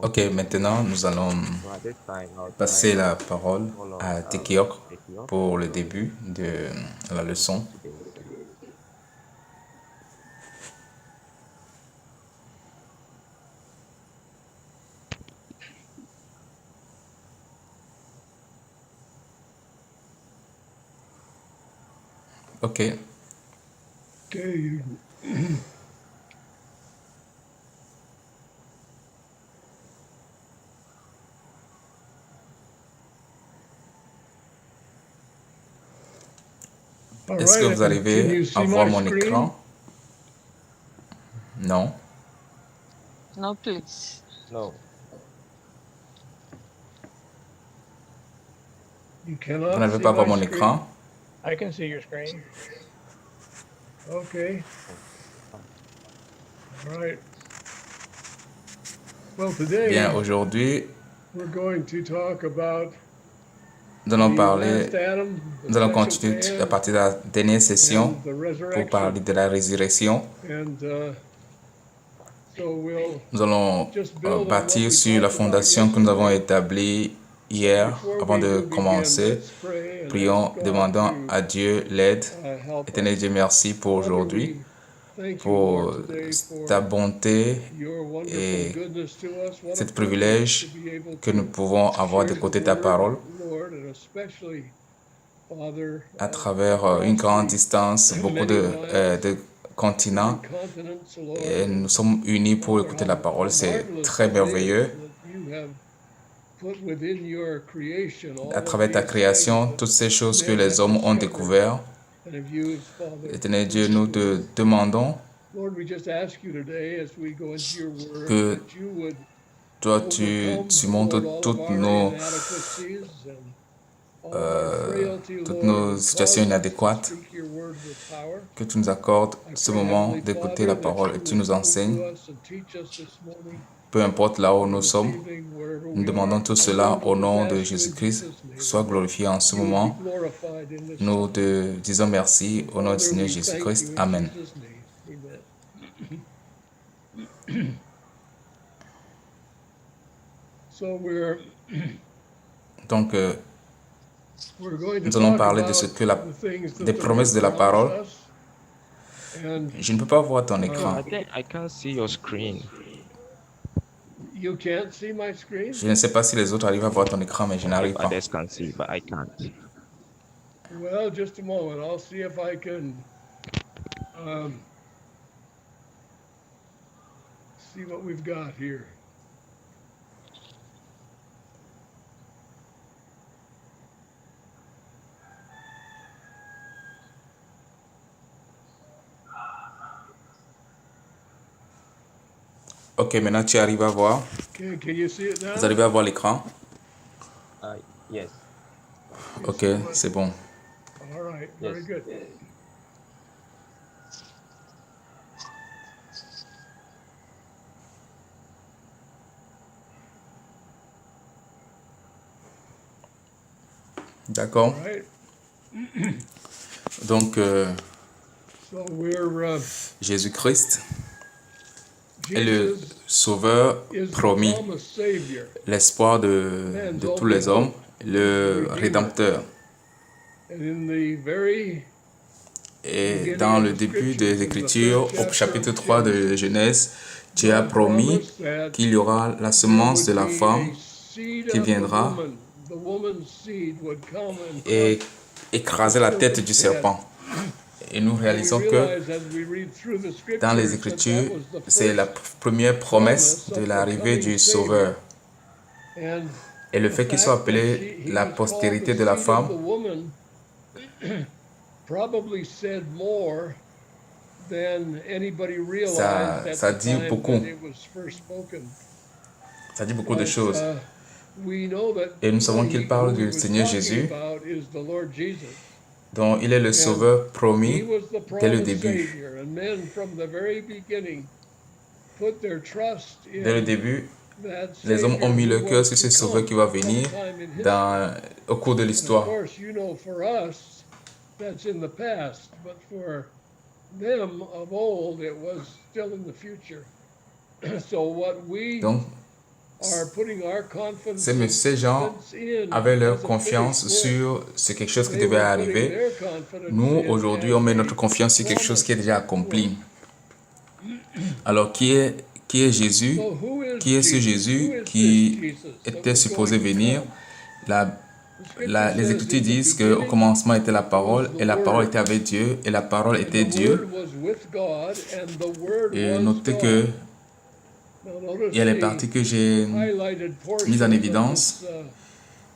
Ok, maintenant nous allons passer la parole à Tekiok pour le début de la leçon. Ok, Okay. All est-ce que right. vous Can arrivez you à see voir my mon screen? écran? Non. No, please. You Vous cannot n'arrivez see pas à voir my mon screen? écran? I can see your screen. Okay. All right. Well, Bien, today aujourd'hui, we're going to talk about nous allons the parler, last Adam, the nous allons second continuer à man, partir de la dernière session and the pour parler resurrection. de la résurrection. And so we'll Nous allons just build on what bâtir we sur la talked about fondation que nous avons yesterday. établie But hier before avant we de do begin, commencer. let's pray and Prions, ask God demandant to à Dieu l'aide. help Éternel us. Dieu, merci pour Father, aujourd'hui, we thank you, Lord, pour today ta for bonté your wonderful et goodness to us. What a ce privilege to privilège be able que nous to pouvons avoir share the d'écouter ta word, parole Lord, and especially, Father, à travers une across grande the distance, beaucoup many miles, de continents. many continents, Lord. Et nous And sommes unis pour Father, écouter la parole. how C'est marvelous très it is merveilleux. that you have put within your creation À all of travers ta these things création, that toutes ces choses que men les have hommes ont discovered découvertes. and have used, Father, Éternel for Dieu, nous this te world. demandons Lord, we just ask you today as we go into your word que that you would toi, overcome, tu Lord, montres all of our inadequacies and all of our frailty, toutes Lord, nos and situations cause us to inadéquates, speak your word with power. que tu nous accordes I ce pray, moment Heavenly d'écouter Father, la that parole et you tu would nous speak enseignes, to us and teach us this morning peu importe là où or nous this sommes. evening, wherever Nous we demandons are. tout And cela Lord, au we'll just nom de ask you in Jésus-Christ. Jesus' name Sois that glorifié en ce you would be moment. glorified in this Nous time. te disons merci au nom du Father, Seigneur we thank Jésus-Christ. you in Amen. Jesus' name. Amen. So Donc, we're going to nous allons talk parler de ce about que the things des that the promesses word de la promised parole. us. And Je ne peux pas voir ton No, écran. I can't see your screen. you can't see my screen? Je ne sais pas si les autres arrivent à voir ton écran, mais je If n'arrive pas. others can see, but I can't. Well, just a moment. I'll see if I can see what we've got here. Ok, maintenant tu arrives à voir. Okay, can you see it now? Vous arrivez à voir l'écran? Yes. Ok, c'est bon. All right, very Yes. good. D'accord. All right. Donc, So we're Jésus-Christ est le Jesus Sauveur is the promis, promised Savior, l'espoir de tous les hommes, le Rédempteur. and in the very Et dans le début des Écritures, au chapitre 3 de Genèse, Dieu a God promis promised that qu'il y aura la there semence de would la be femme a seed qui of the viendra woman. The woman's seed would come and et crush écraser la tête du serpent. Et nous And we réalisons que realize as we read through the dans les scriptures that Écritures, that was the c'est la first première promesse promise de of the l'arrivée coming du Sauveur. Savior. And Et le the fait qu'il soit fact that appelé he la was called the postérité de la seed of femme, the woman probably said more than anybody realized at ça the dit time beaucoup. that it was first spoken. Ça dit beaucoup de But choses. we know that Et nous savons qu'il parle who he du was Seigneur talking Jésus, about is the Lord Jesus. dont il est le And Sauveur he promis was the dès le promised début. Savior, and men from the very beginning put their trust Dès le in début, that les hommes ont Savior mis who le cœur was sur to ce Sauveur qui va come venir sometime in history. au cours de And of l'histoire. course, you know, for us, that's in the past, but for them of old, it was still in the future. So what we Donc, are putting our confidence ces gens in avaient leur as a confiance finished work, sur ce quelque chose qui they devait were putting arriver. their confidence Nous, in aujourd'hui, as on met a notre confiance sur quelque chose qui est déjà promised accompli. work. Alors, qui est Jésus? So who is Qui est ce Jesus? Who Jésus is this qui Jesus that était was supposé going to venir? come? La, The scripture les says Écritures in the disent qu'au beginning commencement était la parole, was et the la parole Word, était avec Dieu, et la parole and était the Dieu. Word was with God, and the Word Et was notez que God. Now notice il y a les the parties que j'ai highlighted mises en portions évidence.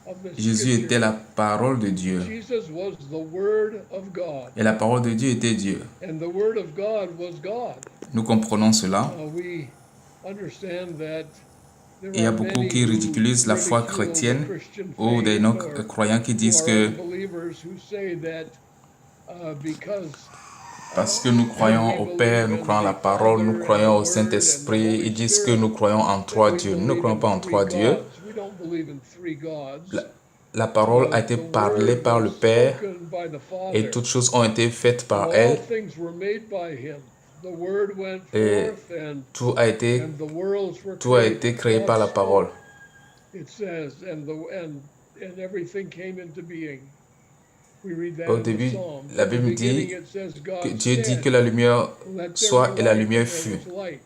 of this Jésus était scripture. la parole de Dieu, Jesus was the Word of God, et la parole de Dieu était Dieu. and the Word of God was God. Nous comprenons cela. We understand that there Il y a are beaucoup many qui who ridiculisent la foi ridicule the chrétienne Christian ou des faith, non-croyants qui who disent are que unbelievers who say that because parce que nous croyons au Père, nous croyons à la parole, nous croyons au Saint-Esprit, ils disent que nous croyons en trois dieux. Nous ne croyons pas en trois dieux. we don't believe in three gods. La parole a été The parlée Word par was le Père spoken by the et Father. toutes choses ont été faites par All elle. things were made by him. The Word went Et forth and tout a été, the worlds were tout a created. été créé God par la spoke, parole. it says, and everything came into being. We read that Au in the début, Psalms. la In the Bible beginning dit it says que God Dieu dit said, que la lumière "Let there soit be et la light," lumière and there fut. was light.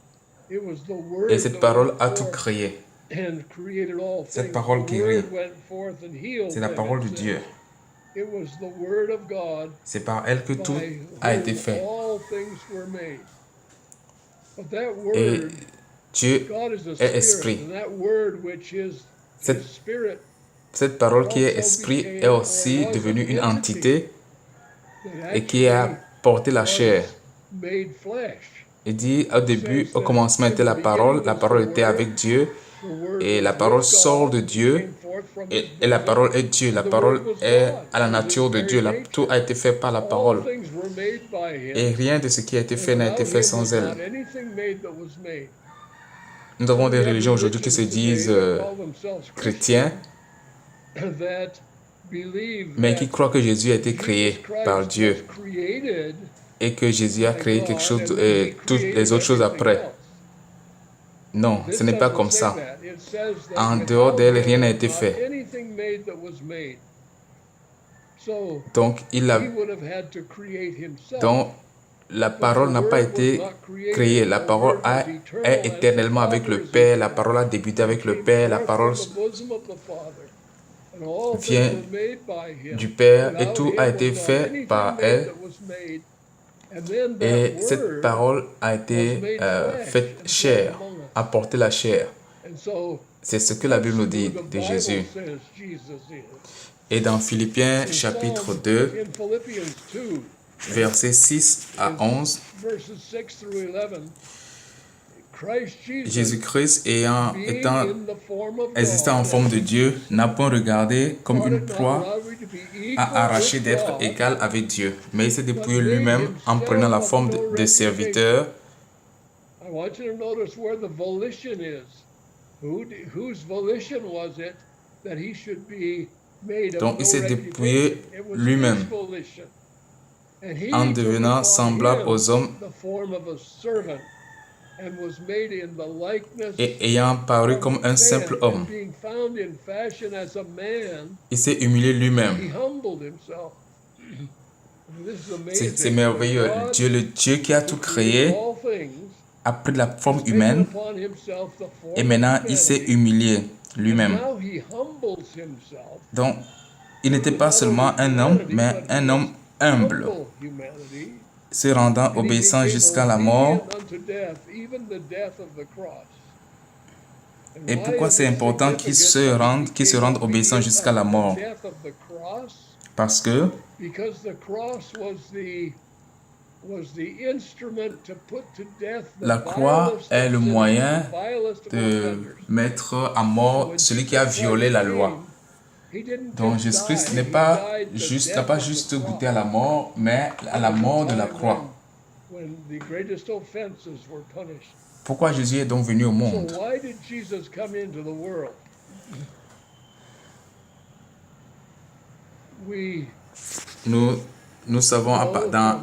It was the Et Word cette that parole went a tout forth créé. and created all Cette things. parole The guérit. Word went forth and healed C'est la them, parole it de says. Dieu. It was the Word of God C'est par elle que tout by a été whom fait. all things were made. But that Et Word, Dieu God is a est spirit, esprit. and that Word which is Cette, His Spirit cette parole qui est also esprit became est or aussi was devenue an une entity entité that et qui a actually porté la chair. was made flesh. Il dit au début, au commencement était la parole était avec Dieu, The Word et was la parole with sort de God, Dieu, came forth from et His la bosom, parole est Dieu. La and the parole Word was est God. à la It was His nature de very Dieu. nature. Tout a été fait par la All parole. things were made by Him, Et rien de ce qui a été and fait n'a été without fait Him sans was elle. not anything made that was made. Nous avons des We have religions aujourd'hui qui se religions disent today that call themselves chrétiens, Christian, that believe mais qui that croient que Jésus a été Jesus créé par Christ Dieu was created et que Jésus a by créé God, quelque chose and then et He toutes created les autres choses everything après. else. Non, This ce n'est pas doesn't comme say ça. that. It says that En dehors without d'elle, Him rien n'a was été not fait. anything made that was made. So Donc, He would have had to create Himself. donc la But parole the n'a pas Word was été not created. créée. La The parole Word was eternal est as the éternellement avec Father le is Père. La eternal. parole a débuté avec le Came Père. La forth parole from the bosom of the Father. And all things vient were made by Him. du Père et Without tout Him a was été not fait anything par made elle. that was made. And then that Et cette Word parole a was été made flesh faite and dwelt chair, among us. a porté la chair. And so C'est ce que la Bible nous that's dit who the de Bible Jésus. says Jesus is. Et dans Philippiens In chapitre 2, in Philippians 2, versets 6 à 11, verses 6 through 11, Christ Jesus, Jésus-Christ being étant in the form of existant en God, forme de Dieu, n'a point regardé comme thought une it not proie robbery to be à equal arracher with d'être God, égal avec Dieu, mais il s'est but dépouillé made lui-même en prenant la himself of forme no de reputation. serviteur. I want you to notice where the volition is. Whose volition was it that he should be made of Donc, il no s'est reputation? dépouillé It was lui-même his volition. And he en took devenant upon semblable him aux hommes the form of a servant, and was made in the likeness et ayant paru of comme un simple man, homme. and being found in fashion as a man, Il s'est humilié he lui-même. humbled himself. This is C'est amazing. merveilleux. God, Le Dieu qui a tout who created créé, all things, a pris la forme has taken humaine upon himself the form et maintenant of il s'est humanity, humilié and lui-même. now he humbles himself Donc, il n'était pas seulement un homme, mais un homme humble, humble humanity, se rendant and he obéissant became jusqu'à la mort. obedient unto death, even the death of the cross. And Et why pourquoi is c'est it important qu'il se significant that he qu'il se became rende obéissant obedient jusqu'à la unto mort? the death of the cross? Parce que Because the cross was the instrument to put to death the la croix vilest est of le sinners, moyen the vilest of de offenders. mettre à So mort when celui Jesus qui a violé Christ la loi. came, he didn't Donc just Jésus-Christ die, n'a he pas died the juste, death of the goûté cross. à la mort, mais à la There was a mort de la time croix. when the greatest offenses were punished. Pourquoi Jésus est donc venu au So monde? why did Jesus come into the world? Nous Nous savons dans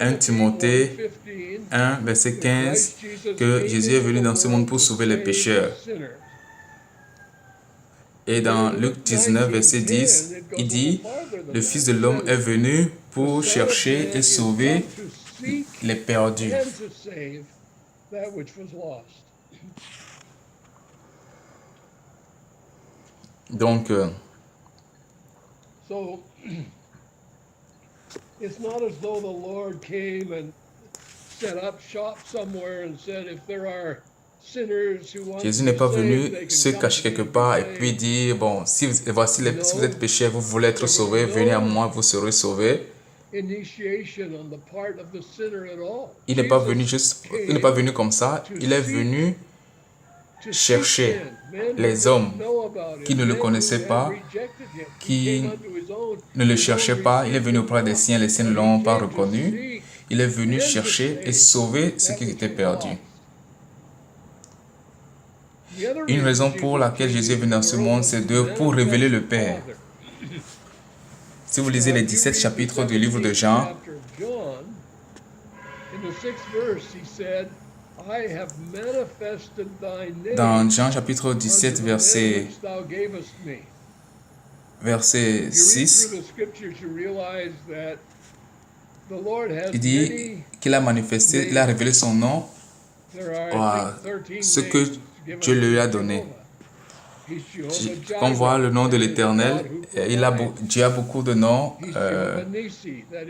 1 Timothée 1, verset 15, que Jésus est venu dans ce monde pour sauver les pécheurs. Et dans Luc 19, verset 10, il dit, le Fils de l'homme est venu pour chercher et sauver les perdus. Donc, So it's not as though the Lord came and set up shop somewhere and said, if there are sinners who want Jésus to n'est be pas saved, venu they se can come cacher to quelque me part and et be puis saved. dire, bon, si vous êtes pécheur, vous voulez être sauvé, venez à moi, vous serez sauvés. Initiation on the part of the sinner at all. Il n'est pas Jesus venu juste, came il n'est pas venu comme ça, il est venu to chercher seek men who les didn't hommes know about him, qui ne le men who connaissaient had pas, rejected him. He qui came unto his own, ne le his own cherchaient pas. Il est received venu him auprès des not. siens, les siens ne But he l'ont pas came to reconnu. seek Il est venu and to chercher et save sauver ce that qui which était was perdu. lost. The other Une reason raison pour Jesus laquelle came Jésus est venu into dans the ce world monde, was c'est to pour révéler le manifest the Père. Father. Si vous lisez les 17 chapitres du livre de Jean, dans Jean chapitre 17, verset 6, il dit qu'il a manifesté, il a révélé son nom à ce que Dieu lui a donné. Quand on voit le nom de l'Éternel, Dieu a beaucoup de noms.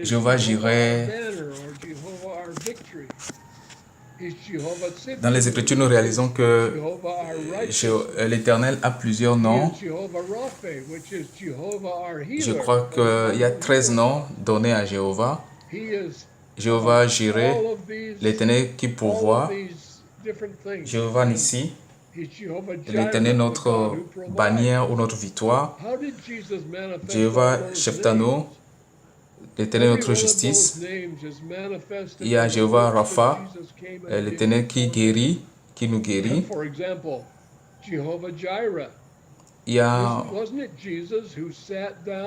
Jéhovah Jireh. Dans les Écritures, nous réalisons que l'Éternel a plusieurs noms. Je crois qu'il y a 13 noms donnés à Jéhovah. Jéhovah Jireh, l'Éternel qui pourvoit. Jéhovah Nissi, l'Éternel notre bannière ou notre victoire. Jéhovah Sheftano, l'Éternel notre justice. Il y a Jéhovah Rapha, l'Éternel qui guérit, qui nous guérit. Il y a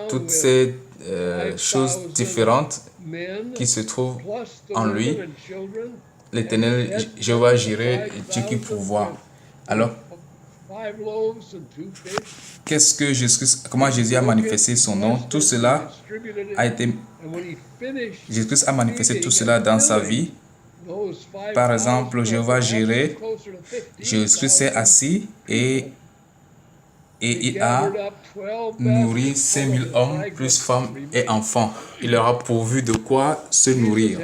toutes ces choses différentes qui se trouvent en lui. L'Éternel Jéhovah Jireh, Dieu qui pourvoit. Alors, comment Jésus a manifesté son nom? Tout cela a été... Jésus a manifesté tout cela dans sa vie. Par exemple, Jéhovah Jireh, Jésus s'est assis et il a nourri 5000 hommes, plus femmes et enfants. Il leur a pourvu de quoi se nourrir.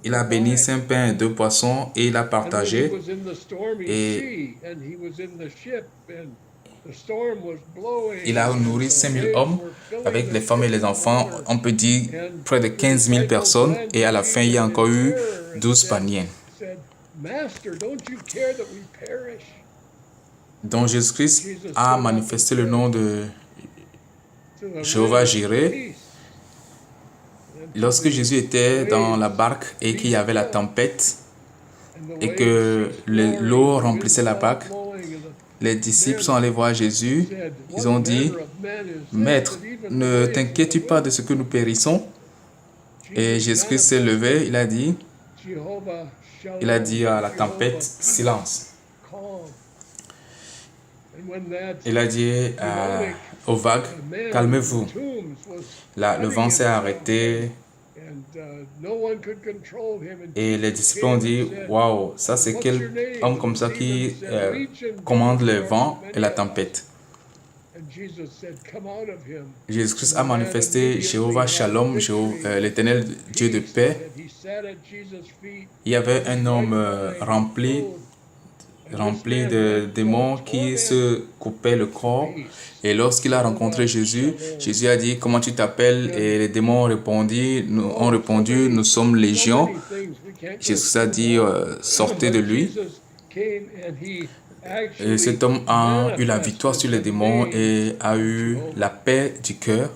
Il a béni 5 pains et 2 poissons et il a partagé. Et il a nourri 5000 hommes avec les femmes et les enfants. On peut dire près de 15 000 personnes. Et à la fin, il y a encore eu 12 paniers. Donc Jésus-Christ a manifesté le nom de Jéhovah Jireh. Lorsque Jésus était dans la barque et qu'il y avait la tempête et que l'eau remplissait la barque, les disciples sont allés voir Jésus. Ils ont dit, « Maître, ne t'inquiètes pas de ce que nous périssons. » Et Jésus-Christ s'est levé, il a dit à la tempête, « Silence. » Il a dit aux vagues, « Calmez-vous. » Le vent s'est arrêté. Et les disciples ont dit, « Waouh, ça c'est quel homme comme ça qui commande le vent et la tempête. » Jésus-Christ a manifesté Jéhovah Shalom, l'Éternel Dieu de paix. Il y avait un homme rempli de démons qui se coupaient le corps. Et lorsqu'il a rencontré Jésus, Jésus a dit, « Comment tu t'appelles ?» Et les démons ont répondu, « Nous sommes légion. » Jésus a dit, « Sortez de lui. » Et cet homme a eu la victoire sur les démons et a eu la paix du cœur.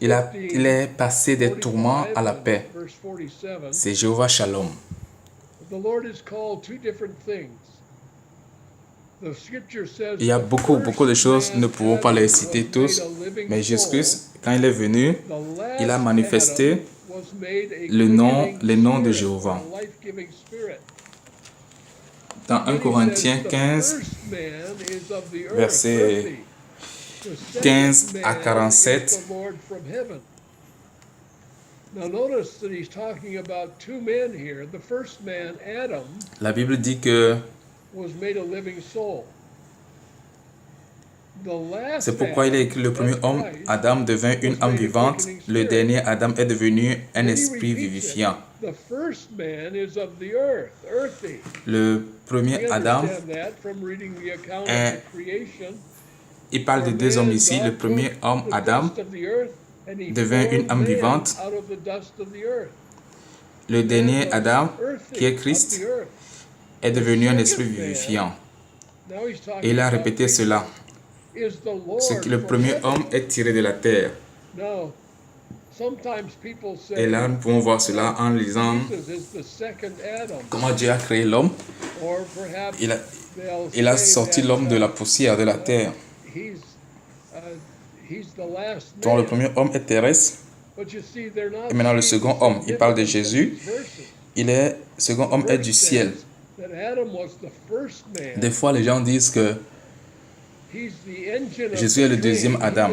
Il est passé des tourments à la paix. C'est Jéhovah Shalom. The scripture says Il y a the beaucoup de first choses, man, ne pouvons pas les Adam, citer was tous, made a living mais soul. Jésus-Christ, quand il est venu, The last il a manifesté Adam was made a les noms de quickening Jéhovah. spirit, a life-giving spirit. Dans 1 Then he Corinthiens says the 15, first man is of the earth, versets earthy. The second 15 à man 47. is the Lord from heaven. Now notice that he's talking about two men here. The first man, Adam, la Bible dit que was made a living soul. The last c'est pourquoi il est écrit le premier that's homme, Christ, Adam, devint une âme vivante, le dernier Adam est devenu un then he esprit repeats it. vivifiant. The first man is of the earth, earthy. Le premier We Adam, understand that from reading the account of est- the creation. il parle de deux hommes ici. Le premier homme, Adam, devint une âme vivante. Le dernier Adam, qui est Christ, est devenu un esprit vivifiant. Et il a répété cela. Ce que le premier homme est tiré de la terre. Et là, nous pouvons voir cela en lisant comment Dieu a créé l'homme. Il a sorti l'homme de la poussière, de la terre. Donc le premier homme est terrestre. Et maintenant le second homme, il parle de Jésus. Le second homme est du ciel. Des fois, les gens disent que Jésus est le deuxième Adam.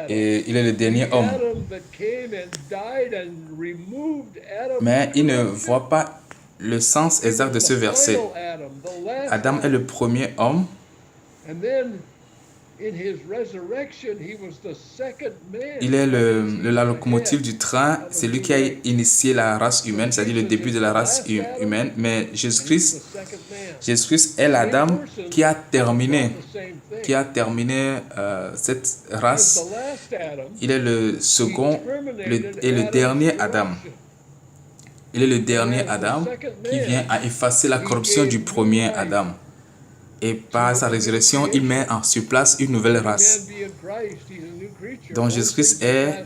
Et il est le dernier homme. Mais il ne voit pas le sens exact de ce verset. Adam est le premier homme. Il est la locomotive du train. C'est lui qui a initié la race humaine, c'est-à-dire le début de la race humaine. Mais Jésus-Christ est l'Adam qui a terminé cette race. Il est le second et le dernier Adam. Il est le dernier Adam qui vient à effacer la corruption du premier Adam. Et par sa résurrection, il met sur place une nouvelle race. Donc Jésus-Christ est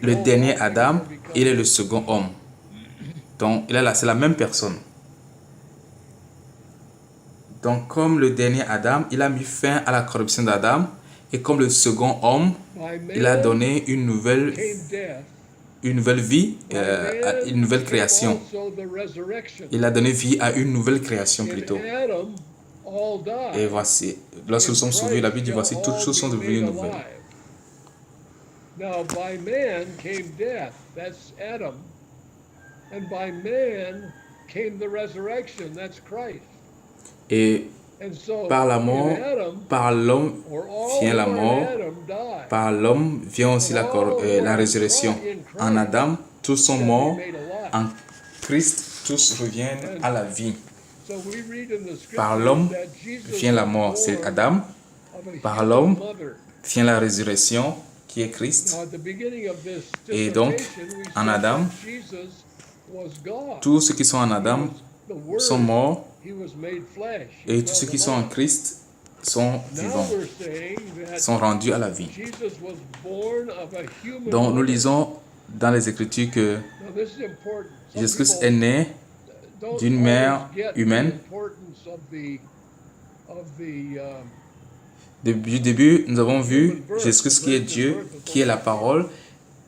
le dernier Adam, il est le second homme. Donc c'est la même personne. Donc comme le dernier Adam, il a mis fin à la corruption d'Adam. Et comme le second homme, il a donné une nouvelle vie, une nouvelle création. Il a donné vie à une nouvelle création plutôt. Et voici, lorsque nous sommes sauvés, la Bible dit, voici, toutes choses sont devenues nouvelles. Now by man came death, that's Adam. And by man came the resurrection, that's Christ. Et And so par la mort, in Adam, par l'homme or all vient la who are in mort, Adam die. par l'homme vient aussi la résurrection. En Adam, tous sont morts, en Christ, tous reviennent à la vie. So we read in the scripture Par l'homme that Jesus vient la was mort, c'est born Adam. of a Par human l'homme mother. vient la résurrection, qui est Christ. Now, at the beginning of this Et donc, dissertation, we en said Adam, that Jesus was God. Tous ceux qui sont en Adam The Word, sont morts, he was made flesh. He et was tous ceux qui the sont en Lord. Christ sont Now vivants, we're saying that sont rendus à la vie. Jesus was born of a human Donc nous mother. lisons dans les Écritures que Now, this is important. Some Jésus-Christ people est né don't d'une mère always get the humaine. importance of the Du début, nous avons vu Jésus-Christ qui est Dieu, qui est la parole,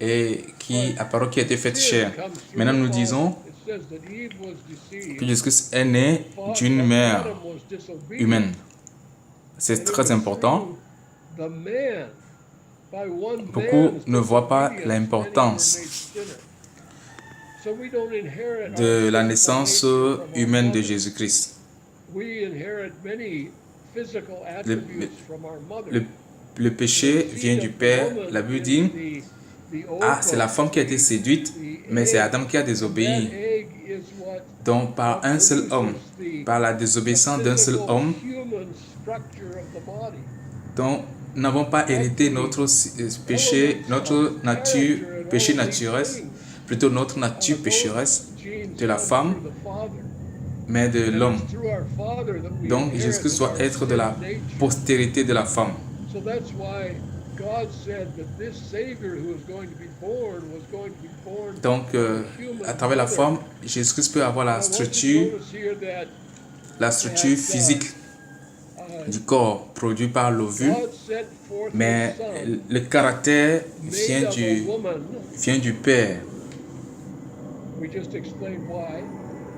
et la parole qui a été faite chair. Maintenant nous disons que Jésus-Christ est né d'une mère humaine. C'est très important. Beaucoup ne voient pas l'importance de la naissance humaine de Jésus-Christ. Le péché vient du Père. La Bible dit, c'est la femme qui a été séduite, mais c'est Adam qui a désobéi. Donc par un seul homme, par la désobéissance d'un seul homme, donc nous n'avons pas hérité notre péché, notre nature, péché naturel, plutôt notre nature pécheresse de la femme, mais de l'homme. Donc Jésus-Christ doit être de la postérité de la femme. Donc, à travers la forme, Jésus-Christ peut avoir la structure physique du corps produit par l'ovule, mais le caractère vient du Père.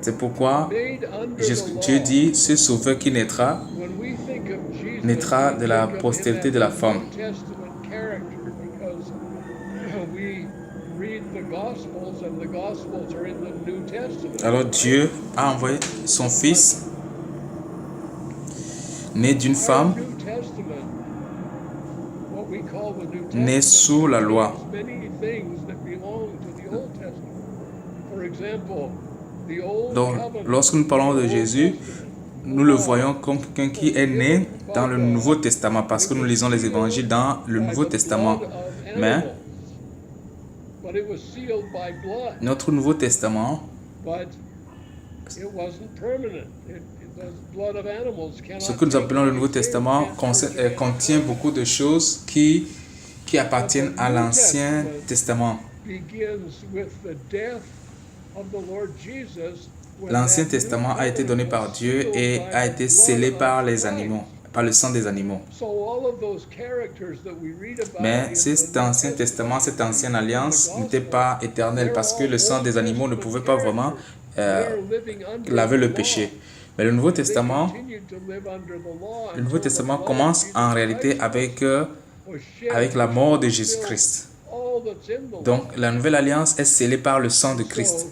C'est pourquoi Dieu dit, ce sauveur qui naîtra de la postérité de la femme. Alors Dieu a envoyé son Fils, né d'une femme, né sous la loi. Donc, lorsque nous parlons de Jésus, nous le voyons comme quelqu'un qui est né dans le Nouveau Testament, parce que nous lisons les évangiles dans le Nouveau Testament. Mais notre Nouveau Testament, ce que nous appelons le Nouveau Testament, contient beaucoup de choses qui appartiennent à l'Ancien Testament. L'Ancien Testament a été donné par Dieu et a été scellé par les animaux, par le sang des animaux. Mais cet Ancien Testament, cette ancienne alliance n'était pas éternelle parce que le sang des animaux ne pouvait pas vraiment laver le péché. Mais le Nouveau Testament commence en réalité avec la mort de Jésus-Christ. Donc, la nouvelle alliance est scellée par le sang de Christ.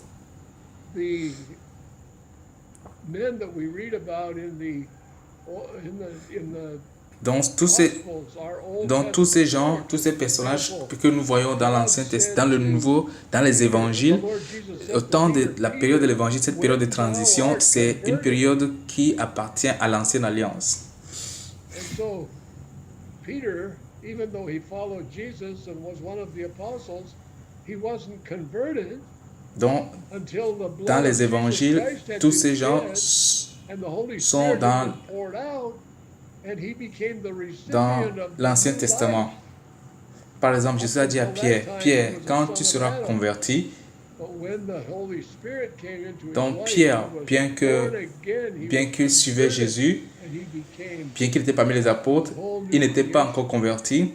Donc, tous ces gens, tous ces personnages que nous voyons dans l'Ancien Testament, dans les évangiles, au temps de la période de l'évangile, cette période de transition, c'est une période qui appartient à l'Ancienne Alliance. Donc, dans les évangiles, tous ces gens sont dans l'Ancien Testament. Par exemple, Jésus a dit à Pierre, « Pierre, quand tu seras converti, » donc Pierre, bien qu'il suivait Jésus, bien qu'il était parmi les apôtres, il n'était pas encore converti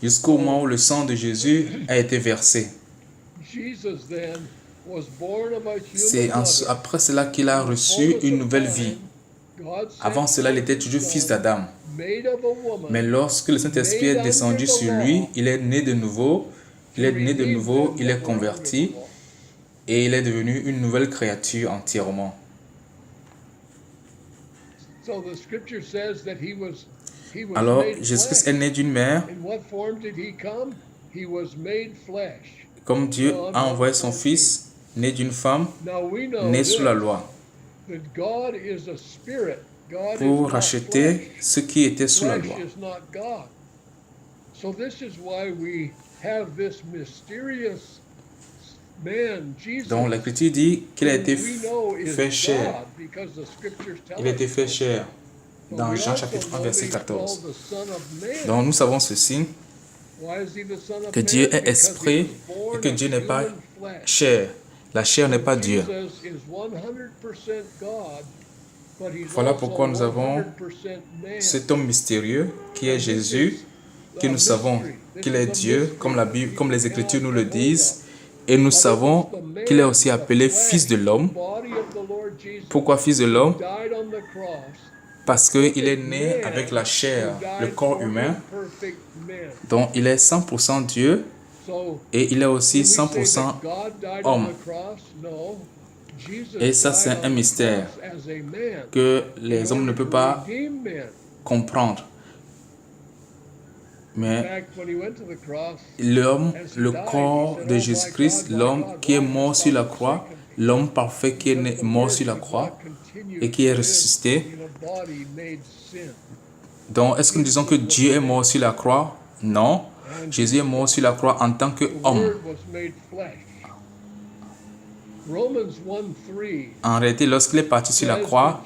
jusqu'au moment où le sang de Jésus a été versé. C'est après cela qu'il a reçu une nouvelle vie. Avant cela, il était toujours fils d'Adam. Mais lorsque le Saint-Esprit est descendu sur lui, il est né de nouveau, il est converti et il est devenu une nouvelle créature entièrement. Alors, Jésus-Christ est né d'une mère. Comme Dieu a envoyé son Fils, né d'une femme, né sous la loi, pour racheter ce qui était sous la loi. Donc l'Écriture dit qu'il a été fait chair. Il a été fait chair dans Jean chapitre 1 verset 14. Donc nous savons ceci, que Dieu est esprit et que Dieu n'est pas chair. La chair n'est pas Dieu. Voilà pourquoi nous avons cet homme mystérieux qui est Jésus, que nous savons qu'il est Dieu, comme les Écritures nous le disent, et nous savons qu'il est aussi appelé Fils de l'homme. Pourquoi Fils de l'homme? Parce qu'il est né avec la chair, le corps humain, donc il est 100% Dieu et il est aussi 100% homme. Et ça, c'est un mystère que les hommes ne peuvent pas comprendre. Mais l'homme, le corps de Jésus-Christ, l'homme qui est mort sur la croix, l'homme parfait qui est mort sur la croix et qui est ressuscité. Donc, est-ce que nous disons que Dieu est mort sur la croix? Non. Jésus est mort sur la croix en tant qu'homme. En réalité, lorsqu'il est parti sur la croix,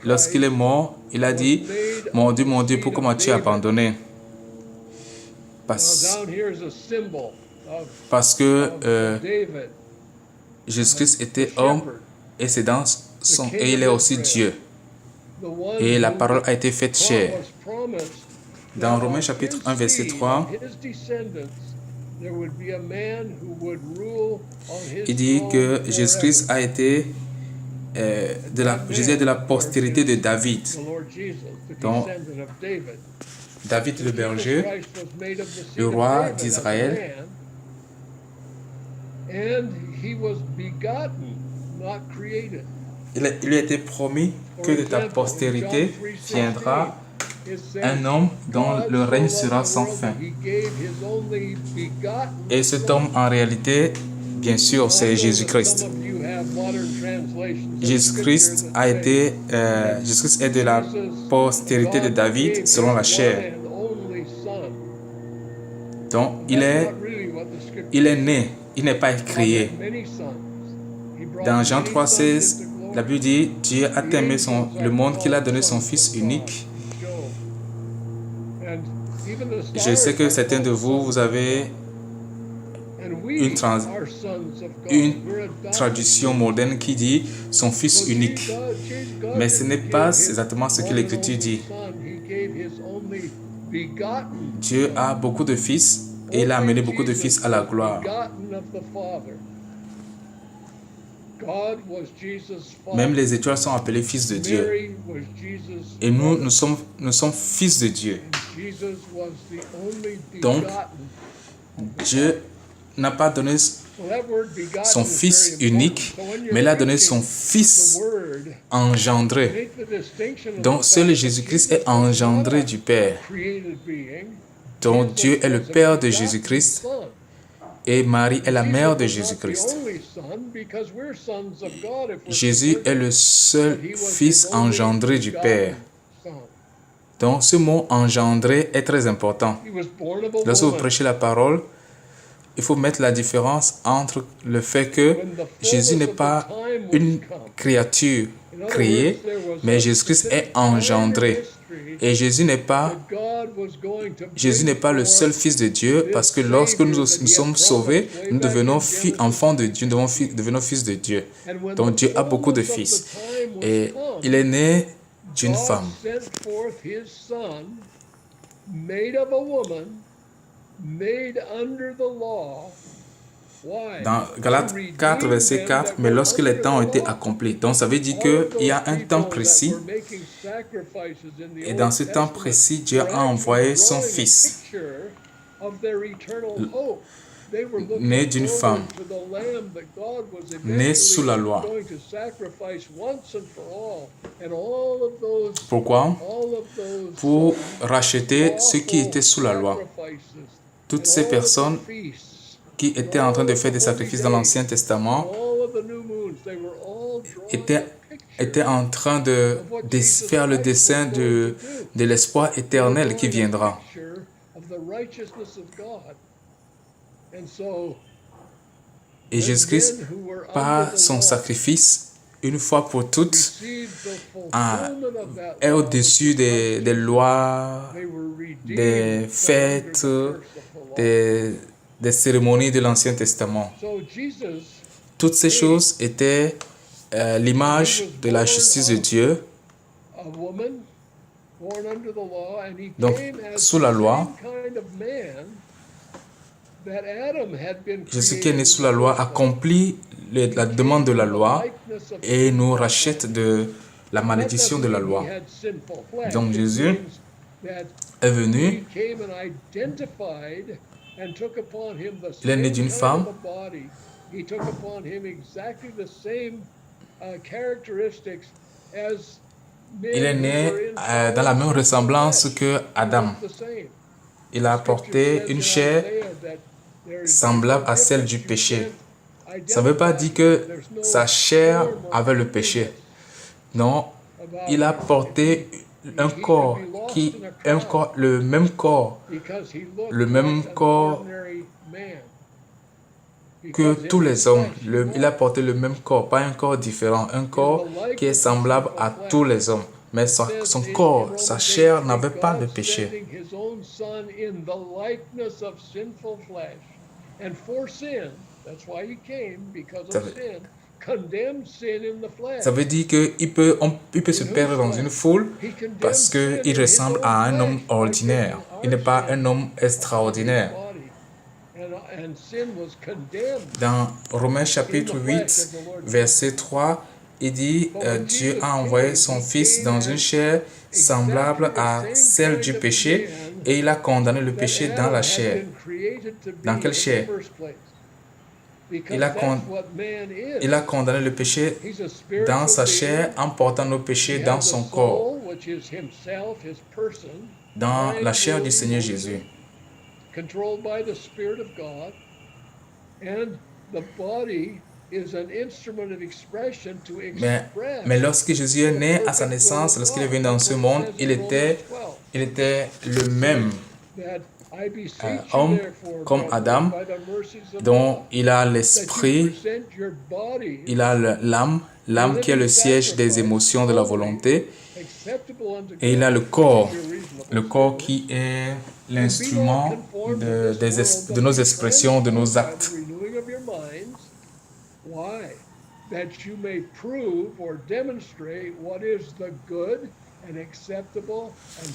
lorsqu'il est mort, il a dit, mon Dieu, pourquoi m'as-tu abandonné? Parce, down here is a symbol of, parce que David, Jésus-Christ the était homme shepherd, et, et il est aussi Dieu. the one Et la who parole a été faite chair. was promised Dans that Romains of chapitre his 1 verset seed, 3, of his descendants, there would be a man who would rule on his il dit que throne Jésus-Christ forever. a été de la postérité de David. The Lord Jesus, the Donc, descendant of David. David le berger, Christ was made of the seed le of roi David as a d'Israël, man, and he was begotten, not created. il lui a été promis que de ta postérité viendra un homme dont le règne sera sans fin. Et cet homme, en réalité, bien sûr, c'est Jésus-Christ. Jésus-Christ Jésus-Christ est de la postérité de David selon la chair. Donc, il est né, il n'est pas créé. Dans Jean 3,16, la Bible dit, Dieu a aimé le monde qu'il a donné son Fils unique. Je sais que certains de vous, vous avez une traduction moderne qui dit son Fils unique. Mais ce n'est pas exactement ce que l'Écriture dit. Dieu a beaucoup de fils et il a amené beaucoup de fils à la gloire. Même les étoiles sont appelées fils de Dieu. Et nous sommes fils de Dieu. Donc, Dieu n'a pas donné son Fils unique, mais il a donné son Fils engendré. Donc, seul Jésus-Christ est engendré du Père. Donc, Dieu est le Père de Jésus-Christ et Marie est la mère de Jésus-Christ. Jésus est le seul Fils engendré du Père. Donc, ce mot engendré est très important. Lorsque vous prêchez la parole, il faut mettre la différence entre le fait que Jésus n'est pas une créature créée, mais Jésus-Christ est engendré. Et Jésus n'est pas le seul Fils de Dieu, parce que lorsque nous sommes sauvés, nous devenons enfants de Dieu, nous devenons fils de Dieu. Donc Dieu a beaucoup de fils. Et il est né d'une femme. Dans Galates 4, verset 4, mais lorsque les temps ont été accomplis. Donc ça veut dire qu'il y a un temps précis. Et dans ce temps précis, Dieu a envoyé son Fils, né d'une femme, né sous la loi. Pourquoi? Pour racheter ceux qui étaient sous la loi. Toutes ces personnes qui étaient en train de faire des sacrifices dans l'Ancien Testament étaient en train de faire le dessein de l'espoir éternel qui viendra. Et Jésus-Christ, par son sacrifice, une fois pour toutes, est au-dessus des lois, des fêtes, des cérémonies de l'Ancien Testament. Toutes ces choses étaient l'image de la justice de Dieu. Donc, sous la loi, Jésus qui est né sous la loi accomplit la demande de la loi et nous rachète de la malédiction de la loi. Donc, Jésus est venu. Il est né d'une femme. Il est né dans la même ressemblance que Adam. Il a apporté une chair semblable à celle du péché. Ça ne veut pas dire que sa chair avait le péché. Non, il a porté le même corps que tous les hommes. Il a porté le même corps, pas un corps différent, un corps qui est semblable à tous les hommes. mais son corps, sa chair n'avait pas de péché. Sending his own son in the likeness of sinful flesh, and for sin, that's why he came, because Ça of veut- sin, condemned sin in the flesh. Ça veut dire qu'il peut, il peut se perdre dans une foule parce qu'il ressemble à un homme ordinaire. Il n'est pas un homme extraordinaire. And sin was condemned. Dans Romains chapitre 8, verset 3, il dit Dieu a envoyé son Fils dans une chair semblable à celle du péché et il a condamné le péché dans la chair. Dans quelle chair? Il a condamné le péché dans sa chair en portant nos péchés dans son corps, dans la chair du Seigneur Jésus. Controlled by the Spirit of God, and the body is an instrument of expression to express. Mais lorsque Jésus est né à sa naissance, lorsqu'il est venu dans ce monde, il était le même homme comme Adam, dont il a l'esprit, il a l'âme qui est le siège des émotions de la volonté, et il a le corps qui est l'instrument de nos expressions, de nos actes.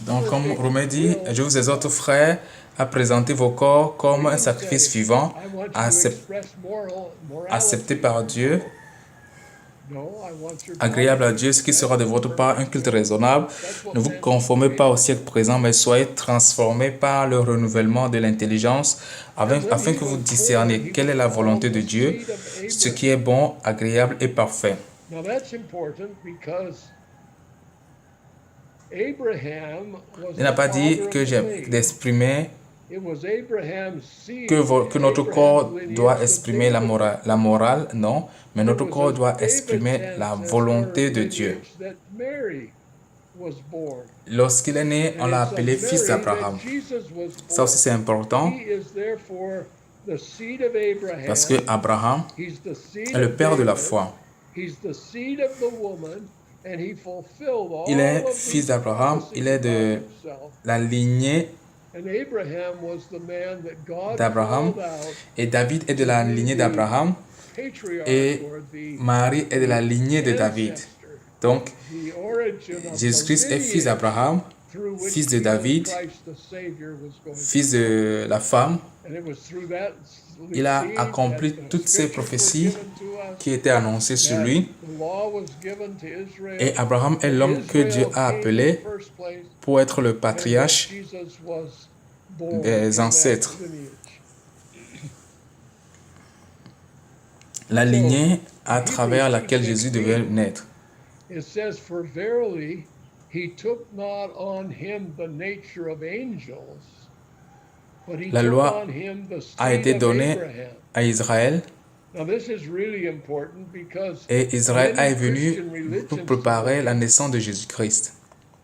Donc, comme Romain dit, je vous exhorte, frères, à présenter vos corps comme un sacrifice vivant, accepté par Dieu, agréable à Dieu, ce qui sera de votre part un culte raisonnable. Ne vous conformez pas au siècle présent, mais soyez transformés par le renouvellement de l'intelligence, afin que vous discerniez quelle est la volonté de Dieu, ce qui est bon, agréable et parfait. Il n'a pas dit que j'ai d'exprimer que notre corps doit exprimer la morale, non, mais notre corps doit exprimer la volonté de Dieu. Lorsqu'il est né, on l'a appelé fils d'Abraham. Ça aussi c'est important, parce que Abraham est le père de la foi. Il est fils d'Abraham, il est de la lignée d'Abraham, et David est de la lignée d'Abraham, et Marie est de la lignée de David. Donc, Jésus-Christ est fils d'Abraham, fils de David, fils de la femme. Il a accompli toutes ces prophéties qui étaient annoncées sur lui. Et Abraham est l'homme que Dieu a appelé pour être le patriarche des ancêtres. La lignée à travers laquelle Jésus devait naître. It says, "For verily he took not on him the nature of angels, but he La took loi on him the a seed été of donnée Abraham." à Israël, Now this is really important because et Israël many est venu Christian religions pour préparer la naissance de Jésus-Christ.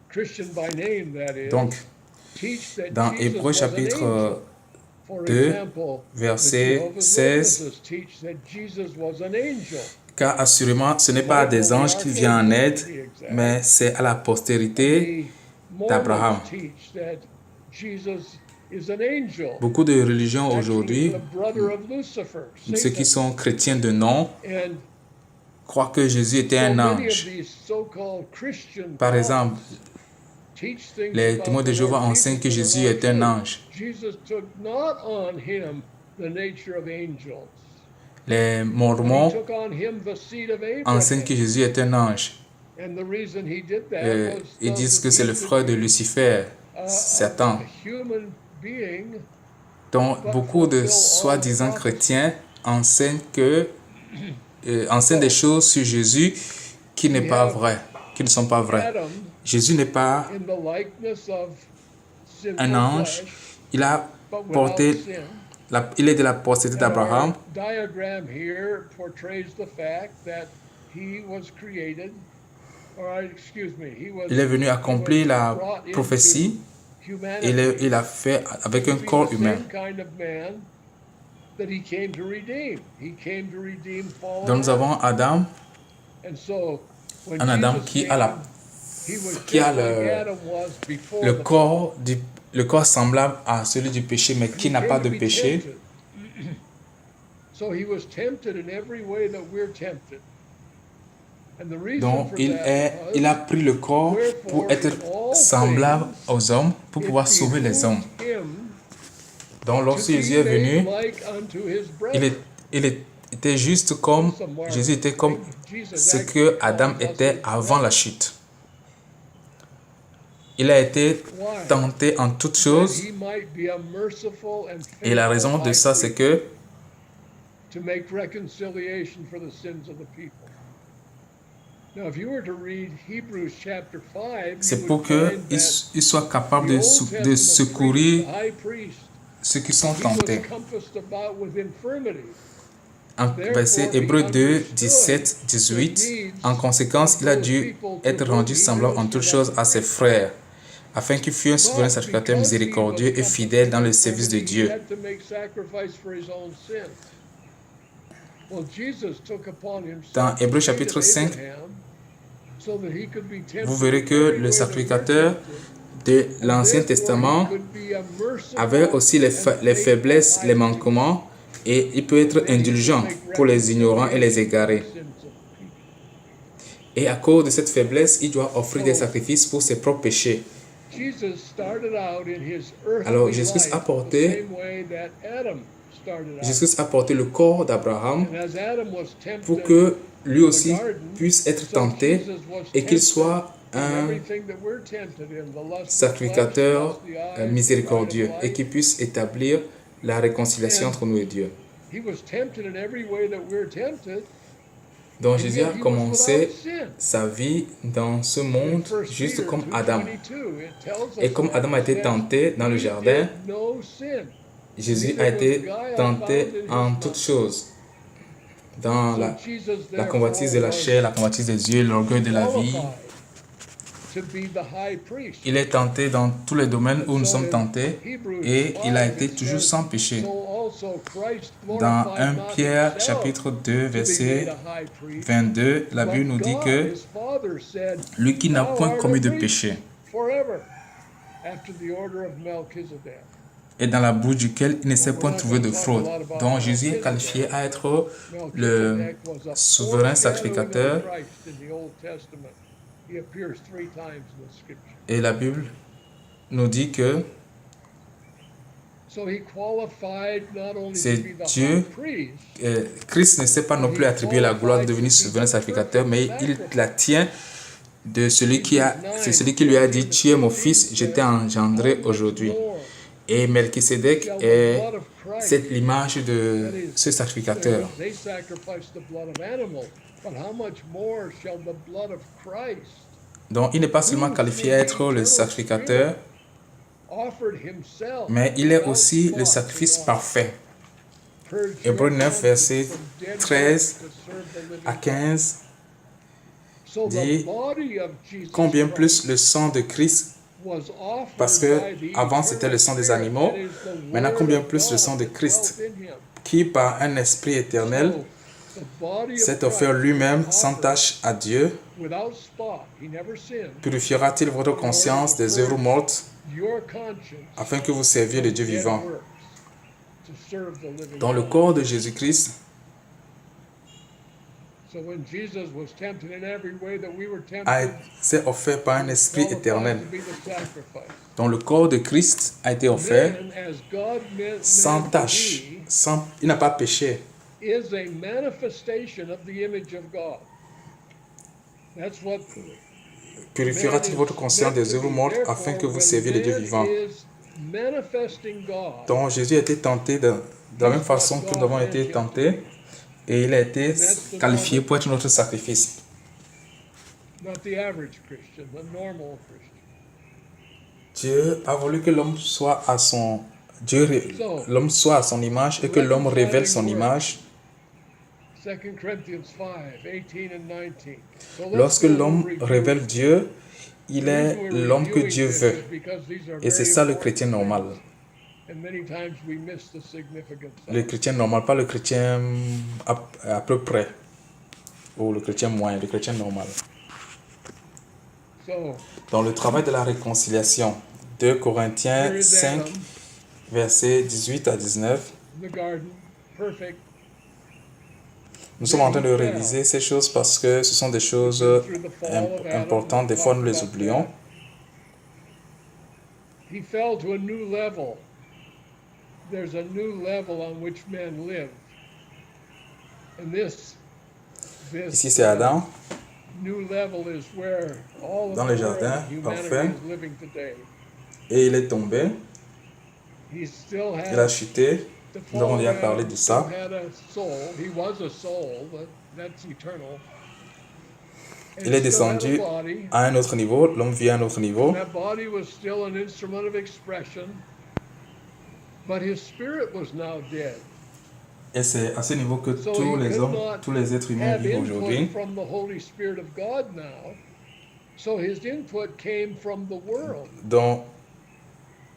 Christian by name, that is, Donc, teach that dans Jesus Hébreux was an angel. chapitre For 2, example, verset the Jehovah's 16, Witnesses teach that Jesus was an angel. car assurément ce n'est pas à des anges qu'il vient en aide, mais c'est à la postérité The d'Abraham. Mormons teach that Jesus is an angel. Beaucoup de religions aujourd'hui, Actually, the brother of Lucifer, ceux Satan. qui sont chrétiens de nom, And croient que Jésus était un so many of ange. these so-called Christian Par exemple, teach things les about témoins de the Jéhovah Lord enseignent que Jesus Jésus est un ange. Jesus took not on him the nature of angels. Les He Mormons took on him the seed of enseignent Abraham. que Jésus est un ange. And the reason he did that was Ils so disent that que c'est he le could frère de be, Lucifer, Satan. a human being. Donc, beaucoup de soi-disant chrétiens enseignent des choses sur Jésus qui n'est pas vrai, qui ne sont pas vraies. Adam, Jésus n'est pas in the likeness of sinful un ange. flesh, Il a but without porté, sin. il est de la postérité And d'Abraham. our diagram here portrays the fact that he was created, Il est venu accomplir la prophétie. Il a fait avec un corps humain. Donc nous avons Adam, un Adam qui a la He was qui a just like Adam was before le the fall. corps le corps semblable à celui du péché, mais qui He n'a came pas to de be péché. tempted. So he was tempted in every way that we're tempted. And the reason Donc, for il that a was, pris le corps pour être semblable aux hommes, pour it pouvoir sauver les hommes. behooved him Donc, to lorsque be Jésus est venu, made like unto his il, brethren. était juste comme, It's a marvel. Jésus était comme Jesus ce actually que Adam calls us était his avant la brethren. chute. Il a été Why? tenté en toutes That choses, he might be a merciful and et la faithful raison de high ça, c'est priest que to make reconciliation for the sins of the people. Now, if you were to read Hebrews chapter 5, c'est you pour would qu'il find that il soit capable the de, Old de Testament priest, secourir the high priest, ceux qui sont he tentés. was compassed about with infirmity. En verset Hébreux 2, 17, 18, en conséquence, il a dû être rendu semblable en toutes choses à ses frères, afin qu'il fût un souverain But sacrificateur because he miséricordieux was et fidèle dans le compassed with service de infirmity, he Dieu. had to make sacrifice for his own sins. Well, Jesus took upon himself Dans Hébreux the seed chapitre of 5, Abraham, so that he could be tempted vous verrez in que every le way that we're sacrificateur tempted. de l'Ancien And therefore, Testament he could be a merciful avait aussi les and faiblesses, faithful les high manquements, et il peut être priest. Then he could indulgent make pour les ignorants et les reconciliation for égarés. the sins of the people. Et à cause de cette faiblesse, il doit offrir des sacrifices pour ses propres péchés. Jesus started out in his earthly Alors, Jésus life a porté- the same way that Adam started out. Jésus a porté le corps d'Abraham And as Adam was tempted pour que lui in the aussi garden, puisse être so tenté Jesus was et qu'il tempted soit in un everything that we're tempted in, the lust of the sacrificateur flesh, the lust of the eyes, miséricordieux the pride of et life. qui puisse établir la réconciliation entre nous et Dieu. He was tempted in every way that we're tempted. Donc And Jésus yet a he was commencé without sin. sa vie dans ce monde In 1 juste Peter comme Adam. 2:22, it tells Et us comme that Adam a été it says, tenté dans le "He jardin, did no sin." Jésus a été tenté en toutes choses. Dans So la Jesus, convoitise de la therefore, chair, la convoitise des yeux, l'orgueil de la vie. qualified to be the high priest. Il est tenté dans tous les domaines où nous sommes tentés et il a été toujours sans péché. Dans 1 Pierre chapitre 2 verset 22, la Bible nous dit que lui qui n'a point commis de péché et dans la bouche duquel il ne s'est point trouvé de fraude. Donc Jésus est qualifié à être le souverain sacrificateur et la Bible nous dit que c'est Dieu. Christ ne s'est pas non plus attribué la gloire de devenir souverain sacrificateur, mais il la tient de celui c'est celui qui lui a dit, tu es mon fils, je t'ai engendré aujourd'hui. Et Melchisédek c'est l'image de ce sacrificateur. Donc il n'est pas seulement qualifié à être le sacrificateur, mais il est aussi le sacrifice parfait. Hébreux 9, verset 13 à 15 dit combien plus le sang de Christ, parce que avant c'était le sang des animaux, maintenant combien plus le sang de Christ, qui par un esprit éternel s'est offert lui-même sans tache à Dieu, purifiera-t-il votre conscience des œuvres mortes afin que vous serviez le Dieu vivant. Dans le corps de Jésus-Christ, s'est offert par un esprit éternel. Donc le corps de Christ a été offert sans tache, il n'a pas péché. Purifiera-t-il votre conscience des œuvres mortes afin que vous serviez le Dieu vivant. Donc Jésus a été tenté de la même façon que nous avons été tentés et il a été qualifié pour être notre sacrifice. Dieu a voulu que l'homme soit à son l'homme soit à son image et que l'homme révèle son image. Lorsque l'homme révèle Dieu, il est l'homme que Dieu veut. Et c'est ça le chrétien normal. Le chrétien normal, pas le chrétien à peu près. Ou le chrétien moyen, le chrétien normal. So Dans le travail de la réconciliation, 2 here Corinthiens is 5, Adam versets 18 à 19, in the garden, perfect. nous sommes en train de réviser ces choses parce que ce sont des choses Through the fall of Adam, importantes. Des we fois, nous talked les about oublions. that. He fell to a new level. There's a new level on which men live. And this Ici, c'est Adam. new level is where all of Dans the le world jardin, of humanity parfait. is living today. Et il est tombé. He still Il a had chuté. the Nous avons fall déjà of parlé Adam de still ça. had a soul. He was a soul, but that's eternal. And Il est still had a descendu body. à un autre niveau. L'homme vit à un autre niveau. That body was still an instrument of expression, but his spirit was now dead. Et c'est à ce niveau que So tous he les could hommes, not tous les êtres humains have vivent input aujourd'hui. from the Holy Spirit of God now. So his input came from the world. Donc,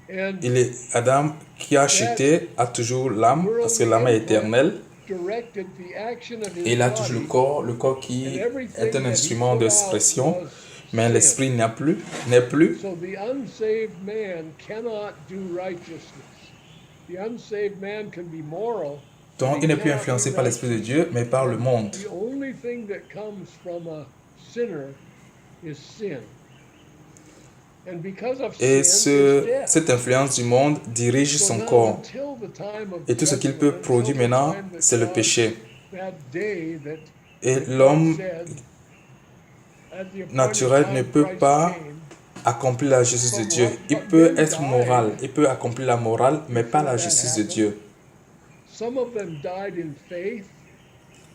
And il est Adam qui a chuté, a toujours l'âme, parce que l'âme est éternelle. directed the action of Et his il a toujours body, le corps qui and everything est un that he instrument put out d'expression, was mais sin. l'esprit n'est plus. So the unsaved man cannot do righteousness. The unsaved man can be moral. Donc, il n'est plus influencé par l'Esprit de Dieu, mais par le monde. The only thing that comes from a sinner is sin. And because of Et sin, is death. cette influence du monde dirige So son now, corps. until the time of Et tout ce qu'il peut judgment, produire until the maintenant, time that c'est le God- péché. that day that Et God l'homme said, at the appointed naturel time ne peut Christ pas came, accomplir la justice de Dieu. Il peut être moral, il peut accomplir la morale, mais pas la justice de Dieu. some of them died in faith.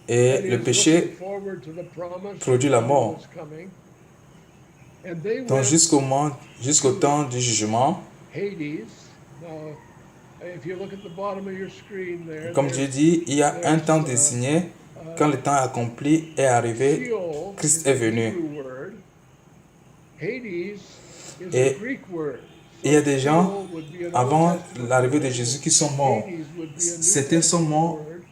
Et that le is, péché looking forward to the promise produit la that mort. was coming. And they Donc went jusqu'au temps du jugement, Hades. Now, if you look at the bottom of your screen there, comme Dieu dit, il y a un temps désigné. Quand le temps accompli est arrivé, Sheol Christ is est a venu. Hebrew word. Hades is Et a Greek word. il y a des gens, Sheol would be an Old avant Testament l'arrivée de word. Jésus, qui sont morts. Hades would be a New Certains sont Testament morts word.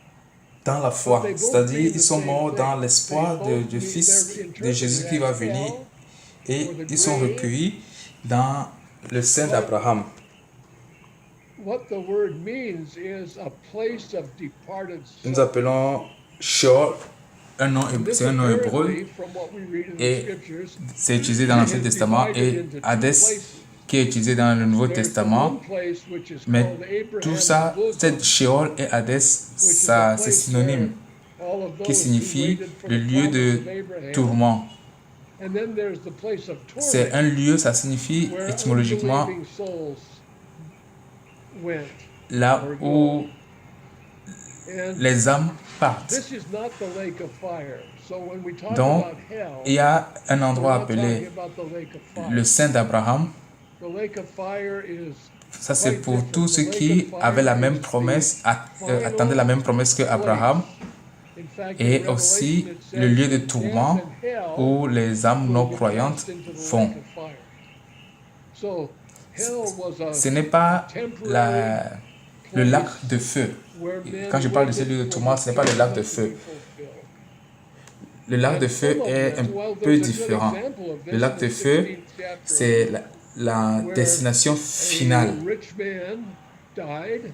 dans la foi, But they both c'est-à-dire mean ils the sont same morts dans thing. l'espoir They both du mean- Fils they're de Jésus qui va interpreted as venir, hell et or the ils sont grave. recueillis dans le sein d'Abraham. What the word means is a place of departed Nous souls. appelons Sheol, This c'est un nom hébreu, apparently, from what we read in the et scriptures, c'est utilisé dans l'Ancien is Testament, divided et into two Hadès places. qui est utilisé dans le Nouveau There's the Testament. one place which is Mais called tout Abraham's ça, bosom, cette Sheol et Hadès, which is ça a c'est place synonyme, where all of qui those who signifie waited for le the lieu promise de of Abraham. tourment. And then there's the place of C'est torment, un lieu, ça signifie where étymologiquement unbelieving souls went. là où And les âmes partent. this is not the lake of fire. So when we talk Donc, about hell, il y a un we're endroit not talking appelé about the lake of fire. le sein d'Abraham. The lake of fire is Ça, c'est pour tous ceux qui avaient la même promesse, attendaient la même promesse que Abraham, in fact, et in aussi Revelation, it le lieu says de that tourment death and hell où les âmes will non be croyantes cast into the vont. lake of fire. So, hell was a Ce n'est pas temporary le lac de feu. where men Quand je parle de ce waited lieu de for tourment, the ce n'est pas le lac de promise to feu. be fulfilled. Le lac de And feu some of est them, un well, peu there's a good différent. example of this Le lac in de the feu, 16th chapter. c'est la destination finale, A rich man died,